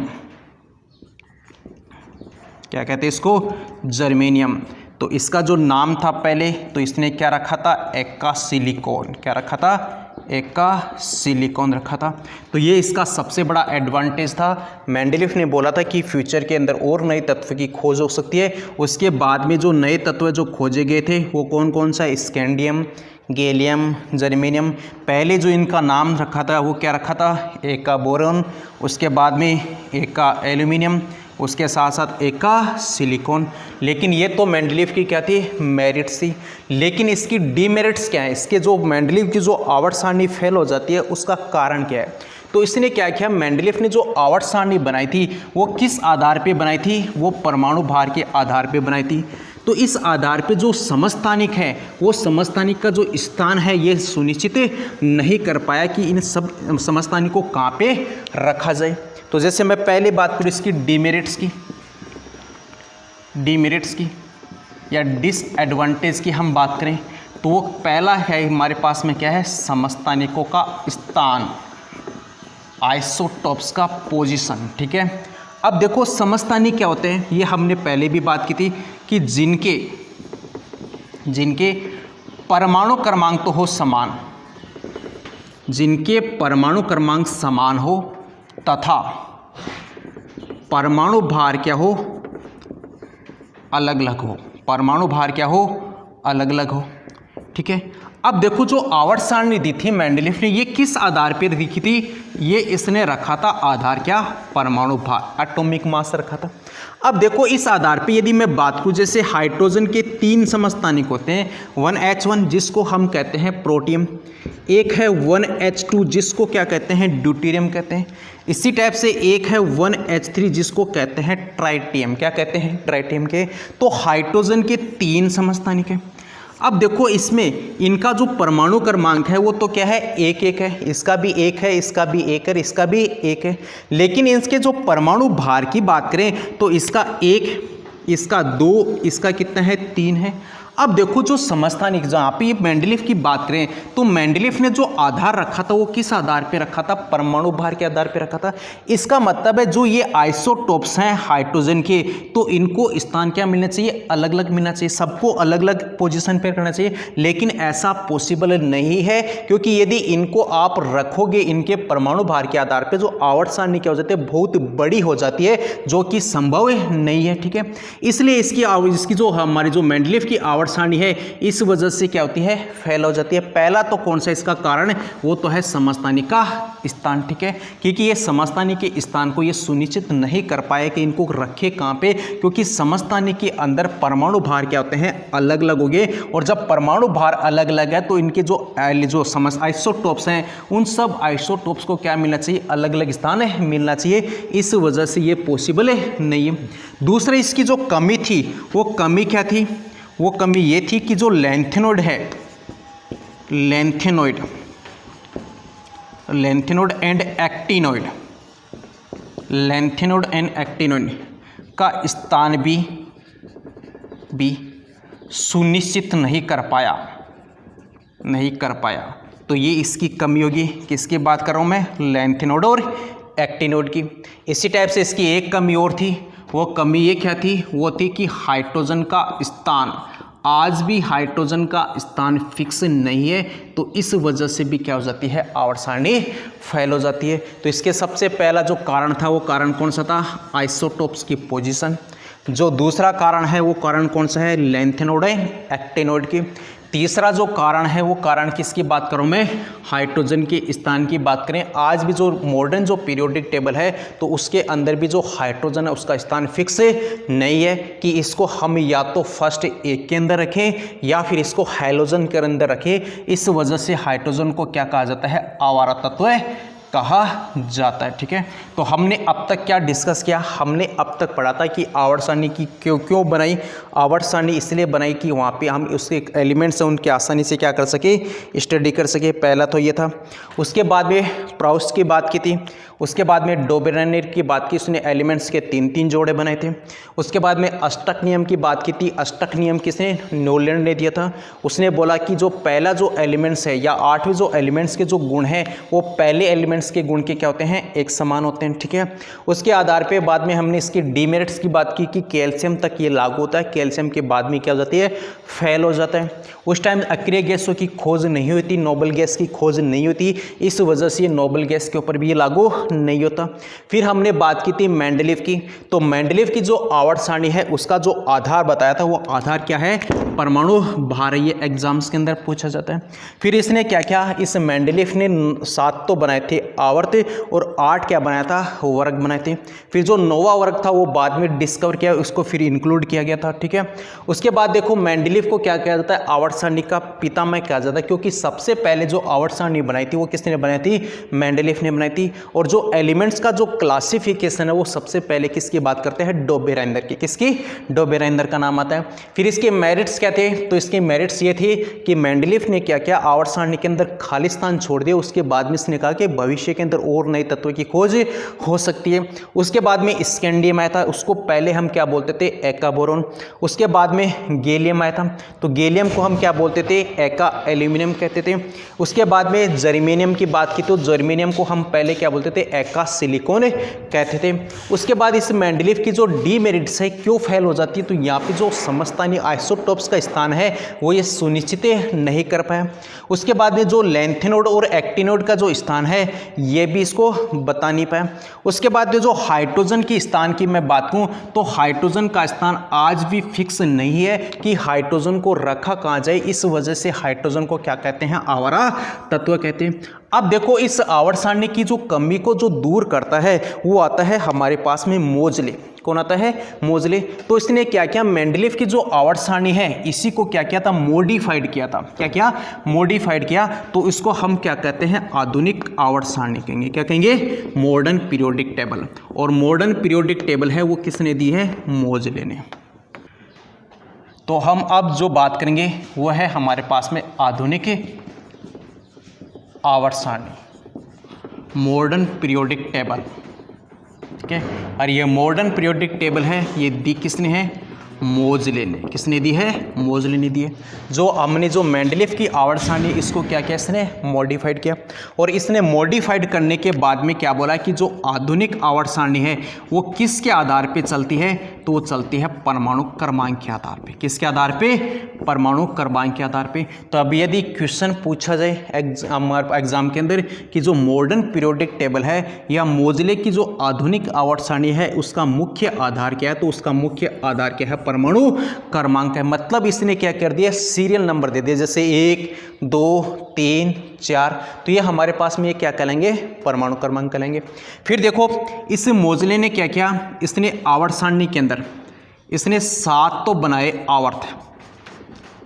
क्या कहते हैं इसको, जर्मेनियम। तो इसका जो नाम था पहले तो इसने क्या रखा था, एका सिलिकॉन। क्या रखा था, एका सिलिकॉन रखा था। तो ये इसका सबसे बड़ा एडवांटेज था। मेंडलीफ ने बोला था कि फ्यूचर के अंदर और नए तत्व की खोज हो सकती है। उसके बाद में जो नए तत्व जो खोजे गए थे वो कौन कौन सा, स्कैंडियम, गैलियम, जर्मेनियम। पहले जो इनका नाम रखा था वो क्या रखा था, एका बोरोन। उसके बाद में एका एल्यूमिनियम, उसके साथ साथ एका सिलिकॉन। लेकिन ये तो मेंडलीफ की क्या थी, मेरिट्स थी। लेकिन इसकी डीमेरिट्स क्या है, इसके जो मेंडलीफ की जो आवर्त सारणी फेल हो जाती है उसका कारण क्या है। तो इसने क्या किया, मेंडलीफ ने जो आवर्त सारणी बनाई थी वो किस आधार पे बनाई थी, वो परमाणु भार के आधार पे बनाई थी। तो इस आधार पे जो समस्थानिक है वो समस्थानिक का जो स्थान है ये सुनिश्चित नहीं कर पाया कि इन सब समस्थानिकों को कहाँ पे रखा जाए। तो जैसे मैं पहले बात करूँ इसकी डीमेरिट्स की या डिसएडवांटेज की हम बात करें तो वो पहला है हमारे पास में क्या है, समस्थानिकों का स्थान, आइसोटॉप्स का पोजीशन। ठीक है। अब देखो समस्थानिक क्या होते हैं, ये हमने पहले भी बात की थी कि जिनके परमाणु क्रमांक तो हो समान, जिनके परमाणु क्रमांक समान हो तथा परमाणु भार क्या हो, अलग अलग हो। परमाणु भार क्या हो, अलग अलग हो। ठीक है। अब देखो जो आवर्त सारणी दी थी मेंडलीफ ने, ये किस आधार पे लिखी थी, ये इसने रखा था आधार क्या, परमाणु भार, एटॉमिक मास रखा था। अब देखो इस आधार पे यदि मैं बात करूं, जैसे हाइड्रोजन के 3 समस्थानिक होते हैं, 1H1 जिसको हम कहते हैं प्रोटियम, एक है 1H2 जिसको क्या कहते हैं, ड्यूटेरियम कहते हैं। इसी टाइप से एक है 1H3 जिसको कहते हैं ट्राइटियम। क्या कहते हैं, ट्राइटियम के। तो हाइड्रोजन के 3 समस्थानिक हैं। अब देखो इसमें इनका जो परमाणु क्रमांक है वो तो क्या है, 1 है, इसका भी 1 है, इसका भी 1 है, इसका भी 1 है। लेकिन इसके जो परमाणु भार की बात करें तो इसका 1, इसका 2, इसका कितना है, 3 है। अब देखो जो समस्थानिक, जहाँ पे मेंडलीफ की बात करें तो मेंडलीफ ने जो आधार रखा था वो किस आधार पे रखा था, परमाणु भार के आधार पे रखा था। इसका मतलब है जो ये आइसोटोप्स हैं हाइड्रोजन के, तो इनको स्थान क्या मिलना चाहिए, अलग अलग मिलना चाहिए, सबको अलग अलग पोजीशन पे करना चाहिए। लेकिन ऐसा पॉसिबल नहीं है, क्योंकि यदि इनको आप रखोगे इनके परमाणु भार के आधार पर, जो आवर्त सारणी क्या हो जाती है, बहुत बड़ी हो जाती है, जो कि संभव नहीं है। ठीक है। इसलिए इसकी जो हमारी जो मेंडलीफ की आवर्त आवर्त सारणी है इस वजह से क्या होती है, फेल हो जाती है। पहला तो कौन सा इसका कारण, वो तो है समस्थानिक का स्थान, ठीक है, क्योंकि ये समस्थानिक के स्थान को ये सुनिश्चित नहीं कर पाए कि इनको रखे कहाँ पे, क्योंकि समस्थानिक के अंदर परमाणु भार क्या होते हैं, अलग अलग हो गए, और जब परमाणु भार अलग अलग है तो इनके जो आइसोटोप्स हैं उन सब आइसोटोप्स को क्या मिलना चाहिए, अलग अलग स्थान है मिलना चाहिए, इस वजह से ये पॉसिबल नहीं है। दूसरा इसकी जो कमी थी वो कमी क्या थी, वो कमी ये थी कि जो लैंथेनोइड है, lanthanoid and actinoid, lanthanoid and actinoid का स्थान भी सुनिश्चित नहीं कर पाया, तो ये इसकी कमी होगी। किसकी बात कर रहा हूँ मैं, लैंथेनोइड और एक्टिनोइड की। इसी टाइप से इसकी एक कमी और थी, वो कमी ये क्या थी, वो थी कि हाइड्रोजन का स्थान, आज भी हाइड्रोजन का स्थान फिक्स नहीं है, तो इस वजह से भी क्या हो जाती है, आवर्त सारणी फेल हो जाती है। तो इसके सबसे पहला जो कारण था वो कारण कौन सा था, आइसोटोप्स की पोजीशन। जो दूसरा कारण है वो कारण कौन सा है, लैंथेनोइड एक्टिनोइड की। तीसरा जो कारण है वो कारण किसकी बात करूं मैं, हाइड्रोजन के स्थान की बात करें। आज भी जो मॉडर्न जो पीरियोडिक टेबल है तो उसके अंदर भी जो हाइड्रोजन है उसका स्थान फिक्स नहीं है कि इसको हम या तो फर्स्ट एक के अंदर रखें या फिर इसको हैलोजन के अंदर रखें। इस वजह से हाइड्रोजन को क्या कहा जाता है, आवारा तत्व कहा जाता है, ठीक है। तो हमने अब तक क्या डिस्कस किया, हमने अब तक पढ़ा था कि आवर्त सारणी की क्यों बनाई। आवर्त सारणी इसलिए बनाई कि वहाँ पे हम उसके एलिमेंट्स हैं उनके आसानी से क्या कर सके, स्टडी कर सके। पहला तो ये था। उसके बाद में प्राउस्ट की बात की थी, उसके बाद में डोबेरेनियर की बात की, उसने एलिमेंट्स के 3-3 जोड़े बनाए थे। उसके बाद में अष्टक नियम की बात की थी। अष्टक नियम किसने, न्यूलैंड ने दिया था। उसने बोला कि जो पहला जो एलिमेंट्स है या 8वें जो एलिमेंट्स के जो गुण हैं वो पहले एलिमेंट्स के गुण के क्या होते हैं, एक समान होते हैं, ठीक है। उसके आधार पे बाद में हमने इसकी डीमेरिट्स की बात की कि कैल्शियम तक ये लागू होता है, कैल्शियम के बाद में क्या हो जाती है, फेल हो जाता है। उस टाइम अक्रिय गैसों की खोज नहीं हुई थी, नोबल गैस की खोज नहीं होती, इस वजह से नोबल गैस के ऊपर भी ये लागू नहीं होता। फिर हमने बात की थी मेंडलीव की। तो मेंडलीव की जो आवर्त सारणी है उसका जो आधार बताया था वो आधार क्या है, परमाणु भार। ये एग्जाम्स के अंदर पूछा जाता है। फिर इसने क्या क्या, इस मेंडलीव ने 7 तो बनाए थे आवर्त और 8 क्या बनाया था, वर्ग बनाए थे। फिर जो 9वां वर्ग था वो बाद में डिस्कवर किया, उसको फिर इंक्लूड किया गया था, ठीक है। उसके बाद देखो मेंडलीव को क्या कहा जाता है, आवर्त सारणी का पितामह कहा जाता है, क्योंकि सबसे पहले जो आवर्त सारणी बनाई थी वो किसने बनाई थी, मेंडलीव ने बनाई थी। और जो एलिमेंट्स का जो क्लासिफिकेशन है वो सबसे पहले किसकी बात करते हैं, डोबेरेंदर की। किसकी, डोबेरेंदर का नाम आता है। फिर इसके मेरिट्स क्या थे, तो इसके मेरिट्स ये थे कि मेंडलीव ने क्या क्या, आवर्त सारणी के अंदर खाली स्थान छोड़ दिया। उसके बाद में इसने कहा कि भविष्य के अंदर और नए तत्वों की खोज हो सकती है। उसके बाद में स्कैंडियम आया था, उसको पहले हम क्या बोलते थे, एका बोरोन। उसके बाद में गैलियम आया था, तो गैलियम को हम क्या बोलते थे, एका एल्यूमिनियम कहते थे। उसके बाद में जर्मेनियम की बात की तो जर्मेनियम को हम पहले क्या बोलते थे, एका सिलिकॉन कहते थे। उसके बाद इस मेंडलीव की जो डीमेरिट्स है क्यों फेल हो जाती है, तो यहाँ पे जो समस्थानिक आइसोटोप्स का स्थान है वो ये सुनिश्चित नहीं कर पाया। उसके बाद में जो लैंथेनोइड और एक्टिनोइड का जो स्थान है ये भी इसको बता नहीं पाया। उसके बाद जो हाइड्रोजन के स्थान की मैं बात करूं तो हाइड्रोजन का स्थान आज भी फिक्स नहीं है कि हाइड्रोजन को रखा कहाँ जाए, इस वजह से हाइड्रोजन को क्या कहते हैं, आवारा तत्व कहते हैं। अब देखो इस आवर्त सारणी की जो कमी को जो दूर करता है वो आता है हमारे पास में मोजले। कौन आता है, मोजले। तो इसने क्या किया, मेंडलीव की जो आवर्त सारणी है इसी को क्या किया था, मॉडिफाइड किया था। क्या किया, मॉडिफाइड किया। तो इसको हम क्या कहते हैं, आधुनिक आवर्त सारणी कहेंगे। क्या कहेंगे, मॉडर्न पीरियोडिक टेबल। और मॉडर्न पीरियोडिक टेबल है वो किसने दी है, मोजले ने। तो हम अब जो बात करेंगे वो है हमारे पास में आधुनिक आवर्त सारणी, मॉडर्न पीरियोडिक टेबल, ठीक है। और ये मॉडर्न पीरियोडिक टेबल है ये दी किसने है, मोजले ने। किसने दी है, मोजले ने दी है। जो हमने जो मेंडलीव की आवर्त सारणी इसको क्या किया, इसने मॉडिफाइड किया। और इसने मॉडिफाइड करने के बाद में क्या बोला कि जो आधुनिक आवर्त सारणी है वो किसके आधार पे चलती है, तो वो चलती है परमाणु क्रमांक के आधार पे। किसके आधार पे? परमाणु क्रमांक के आधार पे। तो अब यदि क्वेश्चन पूछा जाए एग्जाम के अंदर कि जो मॉडर्न पीरियोडिक टेबल है या मोजले की जो आधुनिक आवर्त सारणी है उसका मुख्य आधार क्या है, तो उसका मुख्य आधार क्या है? परमाणु क्रमांक है। मतलब इसने क्या कर दिया? सीरियल नंबर दे दिया, जैसे 1 2 3 4, तो ये हमारे पास में ये क्या कहलाएंगे? परमाणु क्रमांक कहलाएंगे। फिर देखो इस मोजले ने क्या किया, इसने आवर्त सारणी के अंदर इसने 7 तो बनाए आवर्त,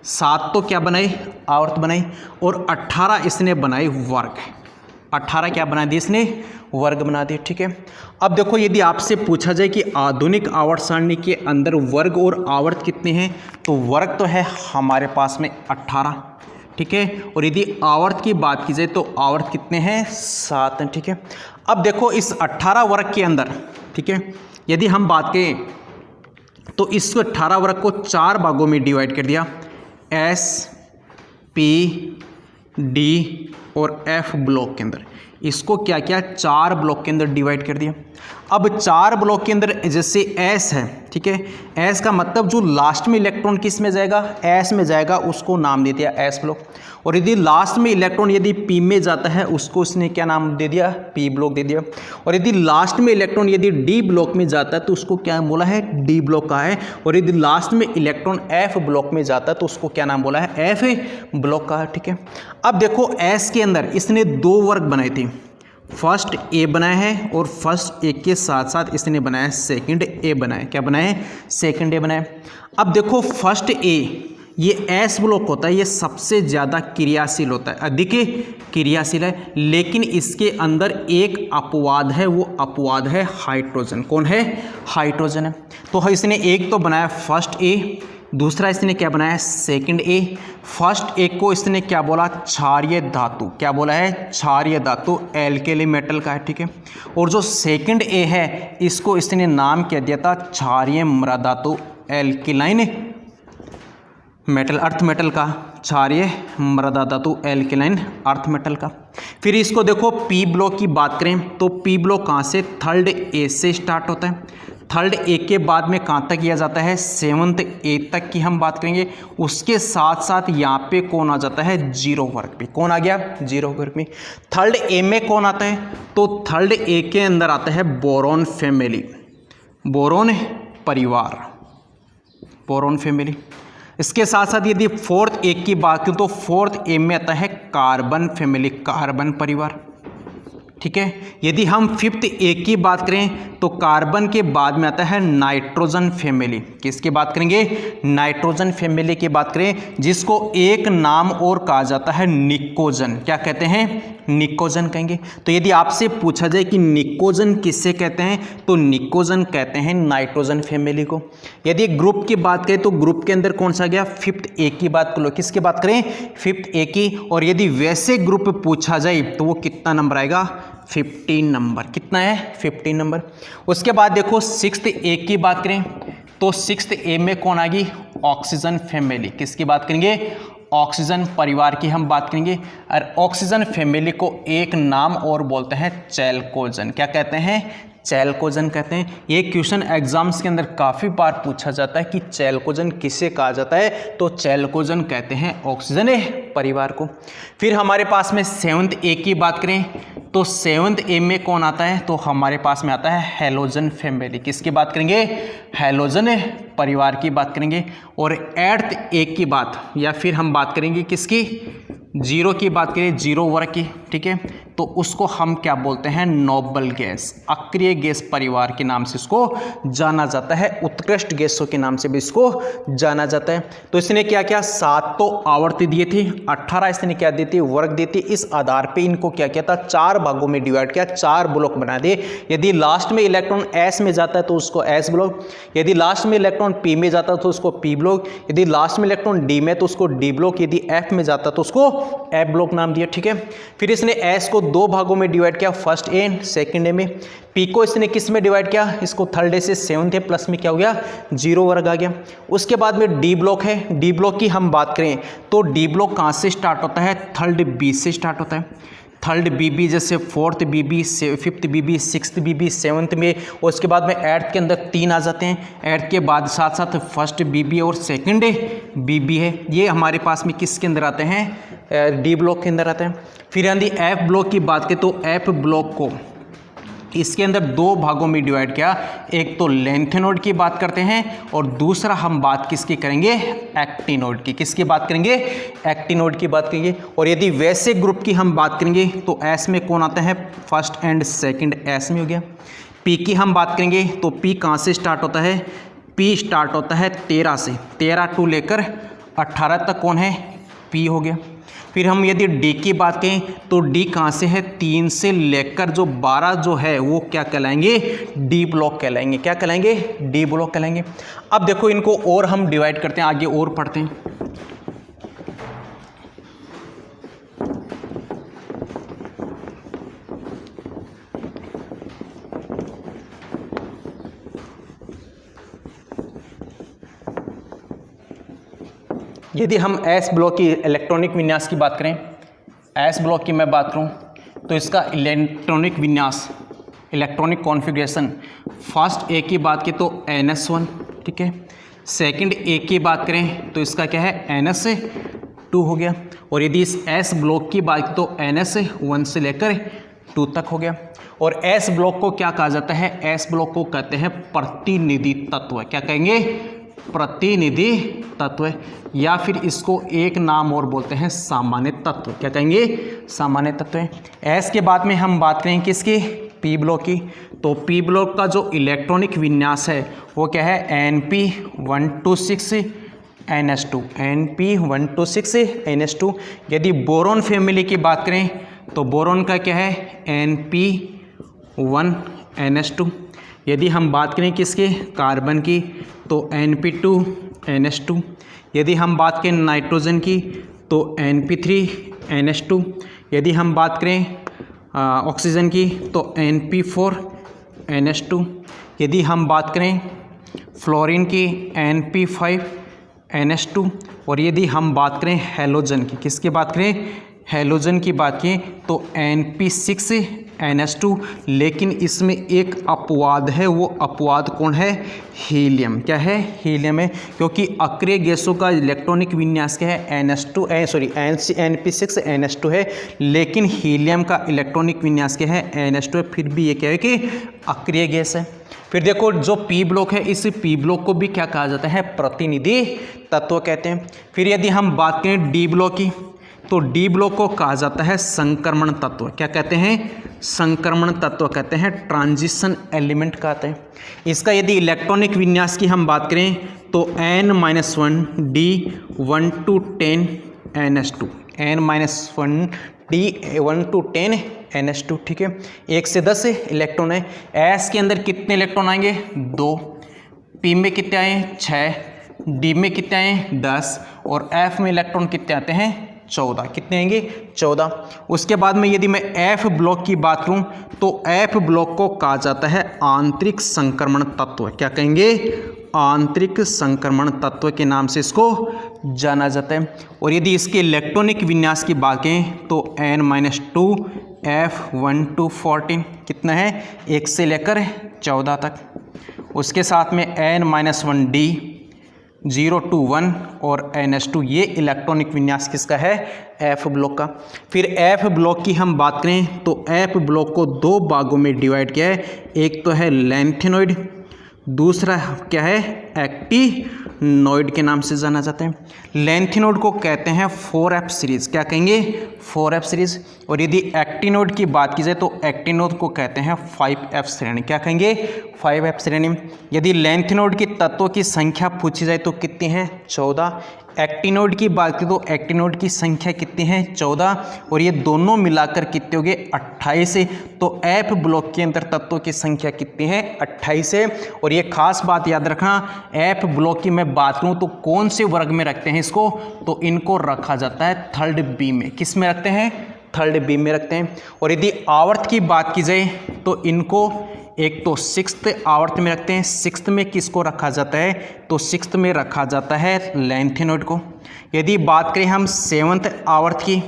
7 तो क्या बनाए? आवर्त बनाई, और 18 इसने बनाए वर्ग। 18 क्या बना दिए इसने? वर्ग बना दिए। ठीक है, अब देखो यदि आपसे पूछा जाए कि आधुनिक आवर्त सारणी के अंदर वर्ग और आवर्त कितने हैं, तो वर्ग तो है हमारे पास में 18, ठीक है, और यदि आवर्त की बात की जाए तो आवर्त कितने हैं? 7 हैं। ठीक है, अब देखो इस 18 वर्ग के अंदर, ठीक है, यदि हम बात करें तो इस 18 वर्ग को 4 भागों में डिवाइड कर दिया, एस पी डी और एफ ब्लॉक के अंदर। इसको क्या किया? 4 ब्लॉक के अंदर डिवाइड कर दिया। अब 4 ब्लॉक के अंदर जैसे एस है, ठीक है, एस का मतलब जो लास्ट में इलेक्ट्रॉन किस में जाएगा? एस में जाएगा, उसको नाम दे दिया एस ब्लॉक। और यदि लास्ट में इलेक्ट्रॉन यदि पी में जाता है उसको इसने क्या नाम दे दिया? पी ब्लॉक दे दिया। और यदि लास्ट में इलेक्ट्रॉन यदि डी ब्लॉक में जाता है तो उसको क्या बोला है? डी ब्लॉक का है। और यदि लास्ट में इलेक्ट्रॉन एफ ब्लॉक में जाता है तो उसको क्या नाम बोला है? एफ ब्लॉक का है। ठीक है, अब देखो एस के अंदर इसने 2 वर्ग बनाए थे, फर्स्ट ए बनाया है और फर्स्ट ए के साथ साथ इसने बनाया सेकंड ए बनाया। क्या बनाया? सेकंड ए बनाया। अब देखो फर्स्ट ए ये एस ब्लॉक होता है, ये सबसे ज़्यादा क्रियाशील होता है, अधिक क्रियाशील है, लेकिन इसके अंदर एक अपवाद है, वो अपवाद है हाइड्रोजन। कौन है? हाइड्रोजन है। तो इसने एक तो बनाया फर्स्ट ए, दूसरा इसने क्या बनाया? Second A. फर्स्ट ए को इसने क्या बोला? क्षारीय धातु। क्या बोला है? क्षारीय धातु, एल्केली मेटल का है। ठीक है, और जो सेकंड ए है इसको इसने नाम क्या दिया था? क्षारीय मृधातु, एल्किलाइन मेटल, अर्थ मेटल का, क्षारीय मृदा धातु, एल्किलाइन अर्थ मेटल का। फिर इसको देखो पी ब्लॉक की बात करें तो पी ब्लॉक कहाँ से? थर्ड ए से स्टार्ट होता है। थर्ड ए के बाद में कहाँ तक किया जाता है? 7th ए तक की हम बात करेंगे। उसके साथ साथ यहाँ पे कौन आ जाता है? 0 वर्ग पे। कौन आ गया? 0 वर्ग में। थर्ड ए में कौन आता है? तो थर्ड ए के अंदर आता है बोरॉन फैमिली, बोरॉन परिवार, बोरॉन फैमिली। इसके साथ साथ यदि 4th ए की बात करूँ तो 4th ए में आता है कार्बन फैमिली, कार्बन परिवार। ठीक है, यदि हम 5th ए की बात करें तो कार्बन के बाद में आता है नाइट्रोजन फैमिली। किसकी बात करेंगे? नाइट्रोजन फैमिली की बात करें, जिसको एक नाम और कहा जाता है निकोजन। क्या कहते हैं? निकोजन कहेंगे। तो यदि आपसे पूछा जाए कि निकोजन किससे कहते हैं, तो निकोजन कहते हैं नाइट्रोजन फैमिली को। यदि ग्रुप की बात करें तो ग्रुप के अंदर कौन सा गया? 5th ए की बात कर लो। किसकी बात करें? 5th ए की। और यदि वैसे ग्रुप पूछा जाए तो वो कितना नंबर आएगा? 15 नंबर। कितना है? 15 नंबर। उसके बाद देखो 6th ए की बात करें तो 6th ए में कौन आ गई? Oxygen family. किसकी बात करेंगे? ऑक्सीजन परिवार की हम बात करेंगे। और ऑक्सीजन फैमिली को एक नाम और बोलते हैं चैल्कोजन। क्या कहते हैं? चैल्कोजन कहते हैं। ये क्वेश्चन एग्जाम्स के अंदर काफ़ी बार पूछा जाता है कि चैल्कोजन किसे कहा जाता है, तो चैल्कोजन कहते हैं ऑक्सीजन परिवार को। फिर हमारे पास में 7th ए की बात करें तो 7th ए में कौन आता है? तो हमारे पास में आता है हैलोजन फैमिली। किसकी बात करेंगे? हैलोजन परिवार की बात करेंगे। और 8th ए की बात, या फिर हम बात करेंगे किसकी? 0 की बात करें, 0 वर्ग की। ठीक है, तो उसको हम क्या बोलते हैं? नोबल गैस, अक्रिय गैस परिवार के नाम से इसको जाना जाता है, उत्कृष्ट गैसों के नाम से भी इसको जाना जाता है। तो इसने क्या किया? 7 तो आवर्त दिए थे, 18 इसने क्या दी थी? वर्ग दी थी। इस आधार पे इनको क्या किया था? 4 भागों में डिवाइड किया, 4 ब्लॉक बना दिए। यदि लास्ट में इलेक्ट्रॉन एस में जाता है तो उसको एस ब्लॉक, यदि लास्ट में इलेक्ट्रॉन पी में जाता है तो उसको पी ब्लॉक, यदि लास्ट में इलेक्ट्रॉन डी में तो उसको डी ब्लॉक, यदि एफ में जाता तो उसको एफ ब्लॉक नाम दिया। ठीक है, फिर इसने एस को 2 भागों में डिवाइड किया, फर्स्ट ए एंड सेकंड ए में। पी को इसने किस में डिवाइड किया? इसको थर्ड ए से 7th ए प्लस में क्या हो गया? 0 वर्ग आ गया। उसके बाद में डी ब्लॉक है। डी ब्लॉक की हम बात करें तो डी ब्लॉक कहाँ से स्टार्ट होता है? थर्ड बी से स्टार्ट होता है। थर्ड बीबी जैसे फोर्थ बीबी, फिफ्थ बीबी, सिक्स्थ बीबी, सेवन्थ में, और उसके बाद में एट्थ के अंदर 3 आ जाते हैं। एट्थ के बाद साथ साथ फर्स्ट बीबी और सेकंड बीबी है, ये हमारे पास में किसके अंदर आते हैं, डी ब्लॉक के अंदर आते हैं। फिर यदि एफ ब्लॉक की बात करें तो एफ ब्लॉक को इसके अंदर 2 भागों में डिवाइड किया, एक तो लेंथेनोड की बात करते हैं और दूसरा हम बात किसकी करेंगे, एक्टिनोड की। किसकी बात करेंगे, एक्टिनोड की बात करेंगे। और यदि वैसे ग्रुप की हम बात करेंगे तो एस में कौन आता है, फर्स्ट एंड सेकंड एस में हो गया। पी की हम बात करेंगे तो पी कहाँ से स्टार्ट होता है, पी स्टार्ट होता है 13 से, 13 टू लेकर 18 तक कौन है, पी हो गया। फिर हम यदि डी की बात करें तो डी कहाँ से है, 3 से लेकर जो 12 जो है वो क्या कहलाएंगे, डी ब्लॉक कहलाएंगे। क्या कहलाएंगे, डी ब्लॉक कहलाएंगे। अब देखो इनको और हम डिवाइड करते हैं, आगे और पढ़ते हैं। यदि हम एस ब्लॉक की इलेक्ट्रॉनिक विन्यास की बात करें, एस ब्लॉक की मैं बात करूं तो इसका इलेक्ट्रॉनिक विन्यास, इलेक्ट्रॉनिक कॉन्फ़िगरेशन, फर्स्ट ए की बात की तो NS1, ठीक है। सेकंड ए की बात करें तो इसका क्या है, NS2 हो गया। और यदि इस एस ब्लॉक की बात की तो NS1 से लेकर 2 तक हो गया। और एस ब्लॉक को क्या कहा जाता है, एस ब्लॉक को कहते हैं प्रतिनिधि तत्व। क्या कहेंगे, प्रतिनिधि तत्व, या फिर इसको एक नाम और बोलते हैं सामान्य तत्व। क्या कहेंगे, सामान्य तत्व है। एस के बाद में हम बात करें किसकी, पी ब्लॉक की। तो पी ब्लॉक का जो इलेक्ट्रॉनिक विन्यास है वो क्या है, Np126NS2, Np126NS2। यदि बोरॉन फैमिली की बात करें तो बोरॉन का क्या है, Np1NS2। यदि हम बात करें किसके, कार्बन की, तो Np2NS2। यदि हम बात करें नाइट्रोजन की तो Np3NS2। यदि हम बात करें ऑक्सीजन की तो Np4NS2। यदि हम बात करें फ्लोरीन की Np5NS2। और यदि हम बात करें हैलोजन की, किसकी बात करें, हैलोजन की बात की तो Np6NS2। लेकिन इसमें एक अपवाद है, वो अपवाद कौन है, हीलियम। क्या है, हीलियम है, क्योंकि अक्रिय गैसों का इलेक्ट्रॉनिक विन्यास क्या है, Np6NS2 है, लेकिन हीलियम का इलेक्ट्रॉनिक विन्यास क्या है, NS2 है। फिर भी ये क्या है कि अक्रिय गैस है। फिर देखो जो पी ब्लॉक है, इस पी ब्लॉक को भी क्या कहा जाता है, प्रतिनिधि तत्व कहते हैं। फिर यदि हम बात करें डी ब्लॉक की तो डी ब्लॉक को कहा जाता है संक्रमण तत्व। क्या कहते हैं, संक्रमण तत्व कहते हैं, ट्रांजिशन एलिमेंट कहते हैं। इसका यदि इलेक्ट्रॉनिक विन्यास की हम बात करें तो N-1D1 to 10 NS2, N-1D1 to 10 NS2, ठीक है। 1 से 10 इलेक्ट्रॉन है। एस के अंदर कितने इलेक्ट्रॉन आएंगे, 2। पी में कितने आए, 6। डी में कितने आए, 10। और एफ में इलेक्ट्रॉन कितने आते हैं, 14। कितने आएंगे, 14। उसके बाद में यदि मैं एफ ब्लॉक की बात करूं तो एफ ब्लॉक को कहा जाता है आंतरिक संक्रमण तत्व। क्या कहेंगे, आंतरिक संक्रमण तत्व के नाम से इसको जाना जाता है। और यदि इसके इलेक्ट्रॉनिक विन्यास की बात करें तो N-2F1 to 14 कितना है, 1 से लेकर 14 तक। उसके साथ में N-1D0 to 1 और NS2, ये इलेक्ट्रॉनिक विन्यास किसका है, एफ ब्लॉक का। फिर एफ ब्लॉक की हम बात करें तो एफ ब्लॉक को 2 भागों में डिवाइड किया है, एक तो है लेंथेनॉइड, दूसरा क्या है, एक्टिनॉइड के नाम से जाना जाता है। लेंथेनॉइड को कहते हैं 4F सीरीज। क्या कहेंगे, 4F सीरीज। और यदि एक्टिनॉइड की बात की जाए तो एक्टिनॉइड को कहते हैं 5F श्रेणी। क्या कहेंगे, 5F श्रेणी। यदि लेंथेनॉइड की तत्वों की संख्या पूछी जाए तो कितनी है, 14। एक्टिनॉइड की बात की तो एक्टिनॉइड की संख्या कितनी है, 14। और ये दोनों मिलाकर कितने हो गए, 28 है। तो एफ ब्लॉक के अंदर तत्वों की संख्या कितनी है, 28 है। और ये खास बात याद रखना, एफ ब्लॉक की मैं बात करूं तो कौन से वर्ग में रखते हैं इसको, तो इनको रखा जाता है थर्ड बी में। किस में रखते हैं, थर्ड बी में रखते हैं। और यदि आवर्त की बात की जाए तो इनको एक तो 6th आवर्त में रखते हैं। 6th में किसको रखा जाता है, तो 6th में रखा जाता है लेंथेनॉइड को। यदि बात करें हम 7th आवर्त की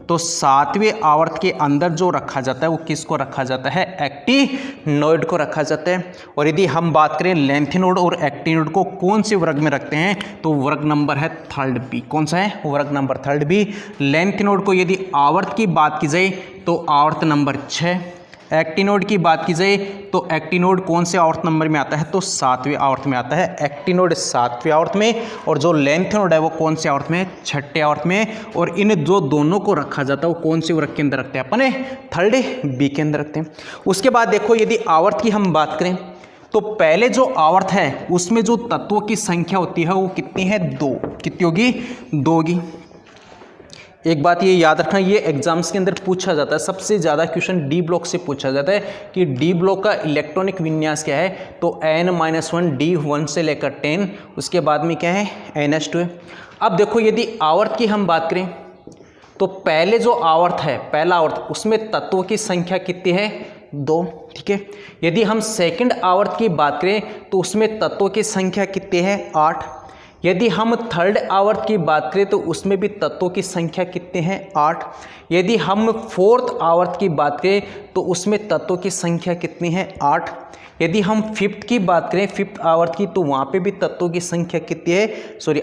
तो 7वें आवर्त के अंदर जो रखा जाता है वो किसको रखा जाता है, एक्टिनोइड को रखा जाता है। और यदि हम बात करें लेंथेनोइड और एक्टिनोइड को कौन से वर्ग में रखते हैं, तो वर्ग नंबर है 3rd बी। कौन सा है, वर्ग नंबर 3rd बी। लेंथेनोइड को यदि आवर्त की बात की जाए तो आवर्त नंबर 6, एक्टिनोइड की बात की जाए तो एक्टिनोइड कौन से आवर्त नंबर में आता है, तो 7वें आवर्त में आता है। एक्टिनोइड 7वें आवर्त में, और जो लेंथेनोइड है वो कौन से आवर्त में, 6ठे आवर्त में। और इन जो दोनों को रखा जाता है वो कौन से वर्ग के अंदर रखते हैं, अपने 3rd बी के अंदर रखते हैं। उसके बाद देखो यदि आवर्त की हम बात करें तो पहले जो आवर्त है उसमें जो तत्वों की संख्या होती है वो कितनी है, 2। कितनी होगी, 2 होगी। एक बात ये याद रखना, ये एग्जाम्स के अंदर पूछा जाता है, सबसे ज़्यादा क्वेश्चन डी ब्लॉक से पूछा जाता है कि डी ब्लॉक का इलेक्ट्रॉनिक विन्यास क्या है, तो n-1 D1 से लेकर 10, उसके बाद में क्या है, NH2 है। अब देखो यदि आवर्त की हम बात करें तो पहले जो आवर्त है, पहला आवर्त, उसमें तत्वों की संख्या कितनी है, 2, ठीक है। यदि हम सेकंड आवर्त की बात करें तो उसमें तत्वों की संख्या कितनी है, 8। यदि हम 3rd आवर्त की बात करें तो उसमें भी तत्वों की संख्या कितने हैं, 8। यदि हम 4th आवर्त की बात करें तो उसमें तत्वों की संख्या कितनी है, 8। यदि हम 5th की बात करें, 5th आवर्त की, तो वहाँ पे भी तत्वों की संख्या कितनी है,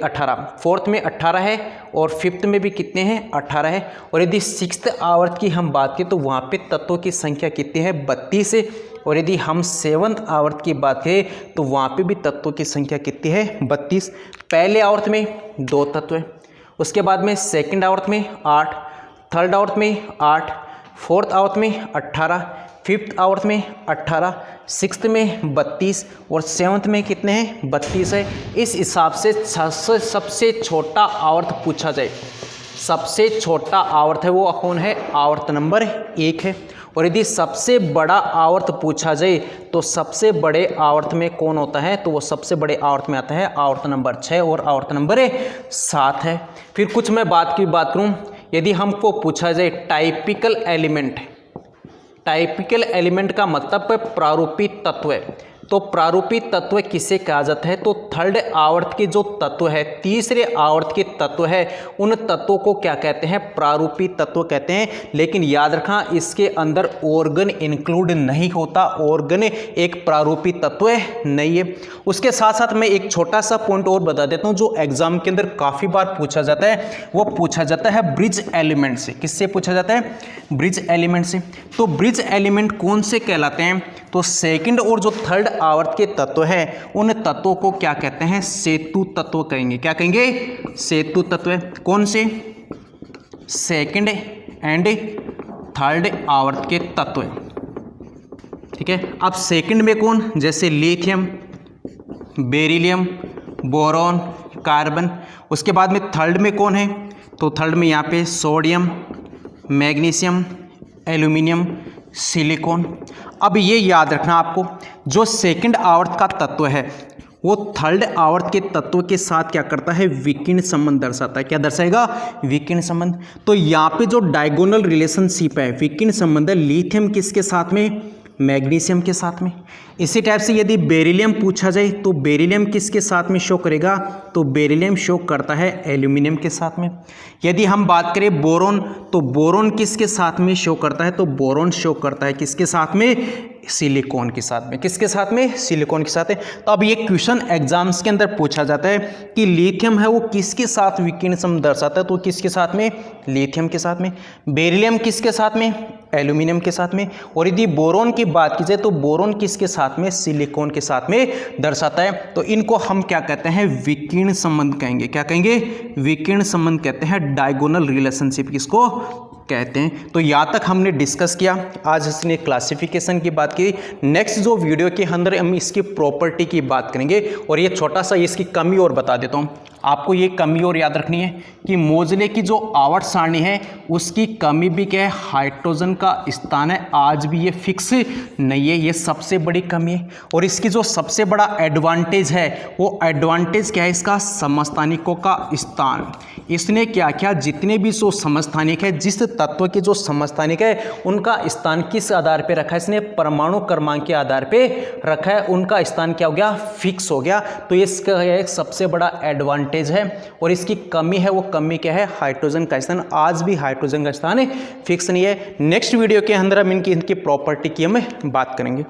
18। 4th में 18 है और 5th में भी कितने हैं, 18 है। और यदि 6th आवर्त की हम बात करें तो वहाँ पे तत्वों की संख्या कितनी है, 32 है। और यदि हम 7th आवर्त की बात करें तो वहाँ पे भी तत्वों की संख्या कितनी है, 32। पहले आवर्त में 2 तत्व है, उसके बाद में सेकंड आवर्त में 8, 3rd आवर्त में 8, 4th आवर्त में 18, 5th आवर्त में 18, 6th में 32 और 7th में कितने हैं, 32 है। इस हिसाब से सबसे छोटा आवर्त पूछा जाए, सबसे छोटा आवर्त है वो कौन है, आवर्त नंबर 1 है। और यदि सबसे बड़ा आवर्त पूछा जाए तो सबसे बड़े आवर्त में कौन होता है, तो वो सबसे बड़े आवर्त में आता है आवर्त नंबर 6 और आवर्त नंबर 7 है। फिर कुछ मैं बात करूं, यदि हमको पूछा जाए टाइपिकल एलिमेंट, टाइपिकल एलिमेंट का मतलब प्रारूपी तत्व है, तो प्रारूपी तत्व किसे कहा जाता है, तो 3rd आवर्त के जो तत्व है, तीसरे आवर्त के तत्व है, उन तत्वों को क्या कहते हैं, प्रारूपी तत्व कहते हैं। लेकिन याद रखना इसके अंदर ऑर्गन इंक्लूड नहीं होता, ऑर्गन एक प्रारूपी तत्व नहीं है। उसके साथ साथ मैं एक छोटा सा पॉइंट और बता देता हूं जो एग्जाम के अंदर काफ़ी बार पूछा जाता है, वो पूछा जाता है ब्रिज एलिमेंट से। किससे पूछा जाता है, ब्रिज एलिमेंट से। तो ब्रिज एलिमेंट कौन से कहलाते हैं, तो सेकंड और जो 3rd आवर्त के तत्व है उन तत्वों को क्या कहते हैं, सेतु तत्व कहेंगे। क्या कहेंगे, सेतु तत्व। कौन से, सेकंड एंड 3rd आवर्त के तत्व, ठीक है। अब सेकंड में कौन, जैसे लिथियम, बेरिलियम, बोरॉन, कार्बन। उसके बाद में 3rd में कौन है, तो 3rd में यहाँ पे सोडियम, मैग्नीशियम, एल्यूमिनियम, सिलिकॉन। अब ये याद रखना आपको, जो सेकंड आवर्त का तत्व है वो 3rd आवर्त के तत्व के साथ क्या करता है, विकिरण संबंध दर्शाता है। क्या दर्शाएगा, विकिरण संबंध। तो यहाँ पे जो डायगोनल रिलेशनशिप है, विकिरण संबंध है, लिथियम किसके साथ में, मैग्नीशियम के साथ में। इसी टाइप से यदि बेरिलियम पूछा जाए तो बेरिलियम किसके साथ में शो करेगा, तो बेरिलियम शो करता है एल्यूमिनियम के साथ में। यदि हम बात करें बोरोन, तो बोरोन किसके साथ में शो करता है, तो बोरोन शो करता है किसके साथ में, सिलिकॉन के साथ में। किसके साथ में, सिलिकॉन के साथ है। तो अब ये क्वेश्चन एग्जाम्स के अंदर पूछा जाता है कि लिथियम है वो किसके साथ विकिरण संबंध दर्शाता है, तो किसके साथ में, लिथियम के साथ में। बेरिलियम किसके साथ में, एल्यूमिनियम के साथ में। और यदि बोरोन की बात की जाए तो बोरोन किसके साथ में, सिलिकॉन के साथ में दर्शाता है। तो इनको हम क्या कहते हैं, विकिरण संबंध कहेंगे। क्या कहेंगे, विकिरण संबंध कहते हैं, डायगोनल रिलेशनशिप किसको कहते हैं। तो यहाँ तक हमने डिस्कस किया, आज इसने क्लासिफिकेशन की बात की। नेक्स्ट जो वीडियो के अंदर हम इसकी प्रॉपर्टी की बात करेंगे। और ये छोटा सा इसकी कमी और बता देता हूँ आपको, ये कमी और याद रखनी है कि मोजले की जो आवर्त सारणी है उसकी कमी भी क्या है, हाइड्रोजन का स्थान है, आज भी ये फिक्स नहीं है, ये सबसे बड़ी कमी है। और इसकी जो सबसे बड़ा एडवांटेज है वो एडवांटेज क्या है, इसका समस्थानिकों का स्थान। इसने क्या किया, जितने भी सो समस्थानिक है, जिस तत्व के जो समस्थानिक है उनका स्थान किस आधार पे रखा है, इसने परमाणु क्रमांक के आधार पे रखा है, उनका स्थान क्या हो गया, फिक्स हो गया। तो इसका एक सबसे बड़ा एडवांटेज एडवांटेज है, और इसकी कमी है वो कमी क्या है, हाइड्रोजन का स्थान आज भी हाइड्रोजन का स्थान फिक्स नहीं है। नेक्स्ट वीडियो के अंदर हम इनकी प्रॉपर्टी की हम बात करेंगे।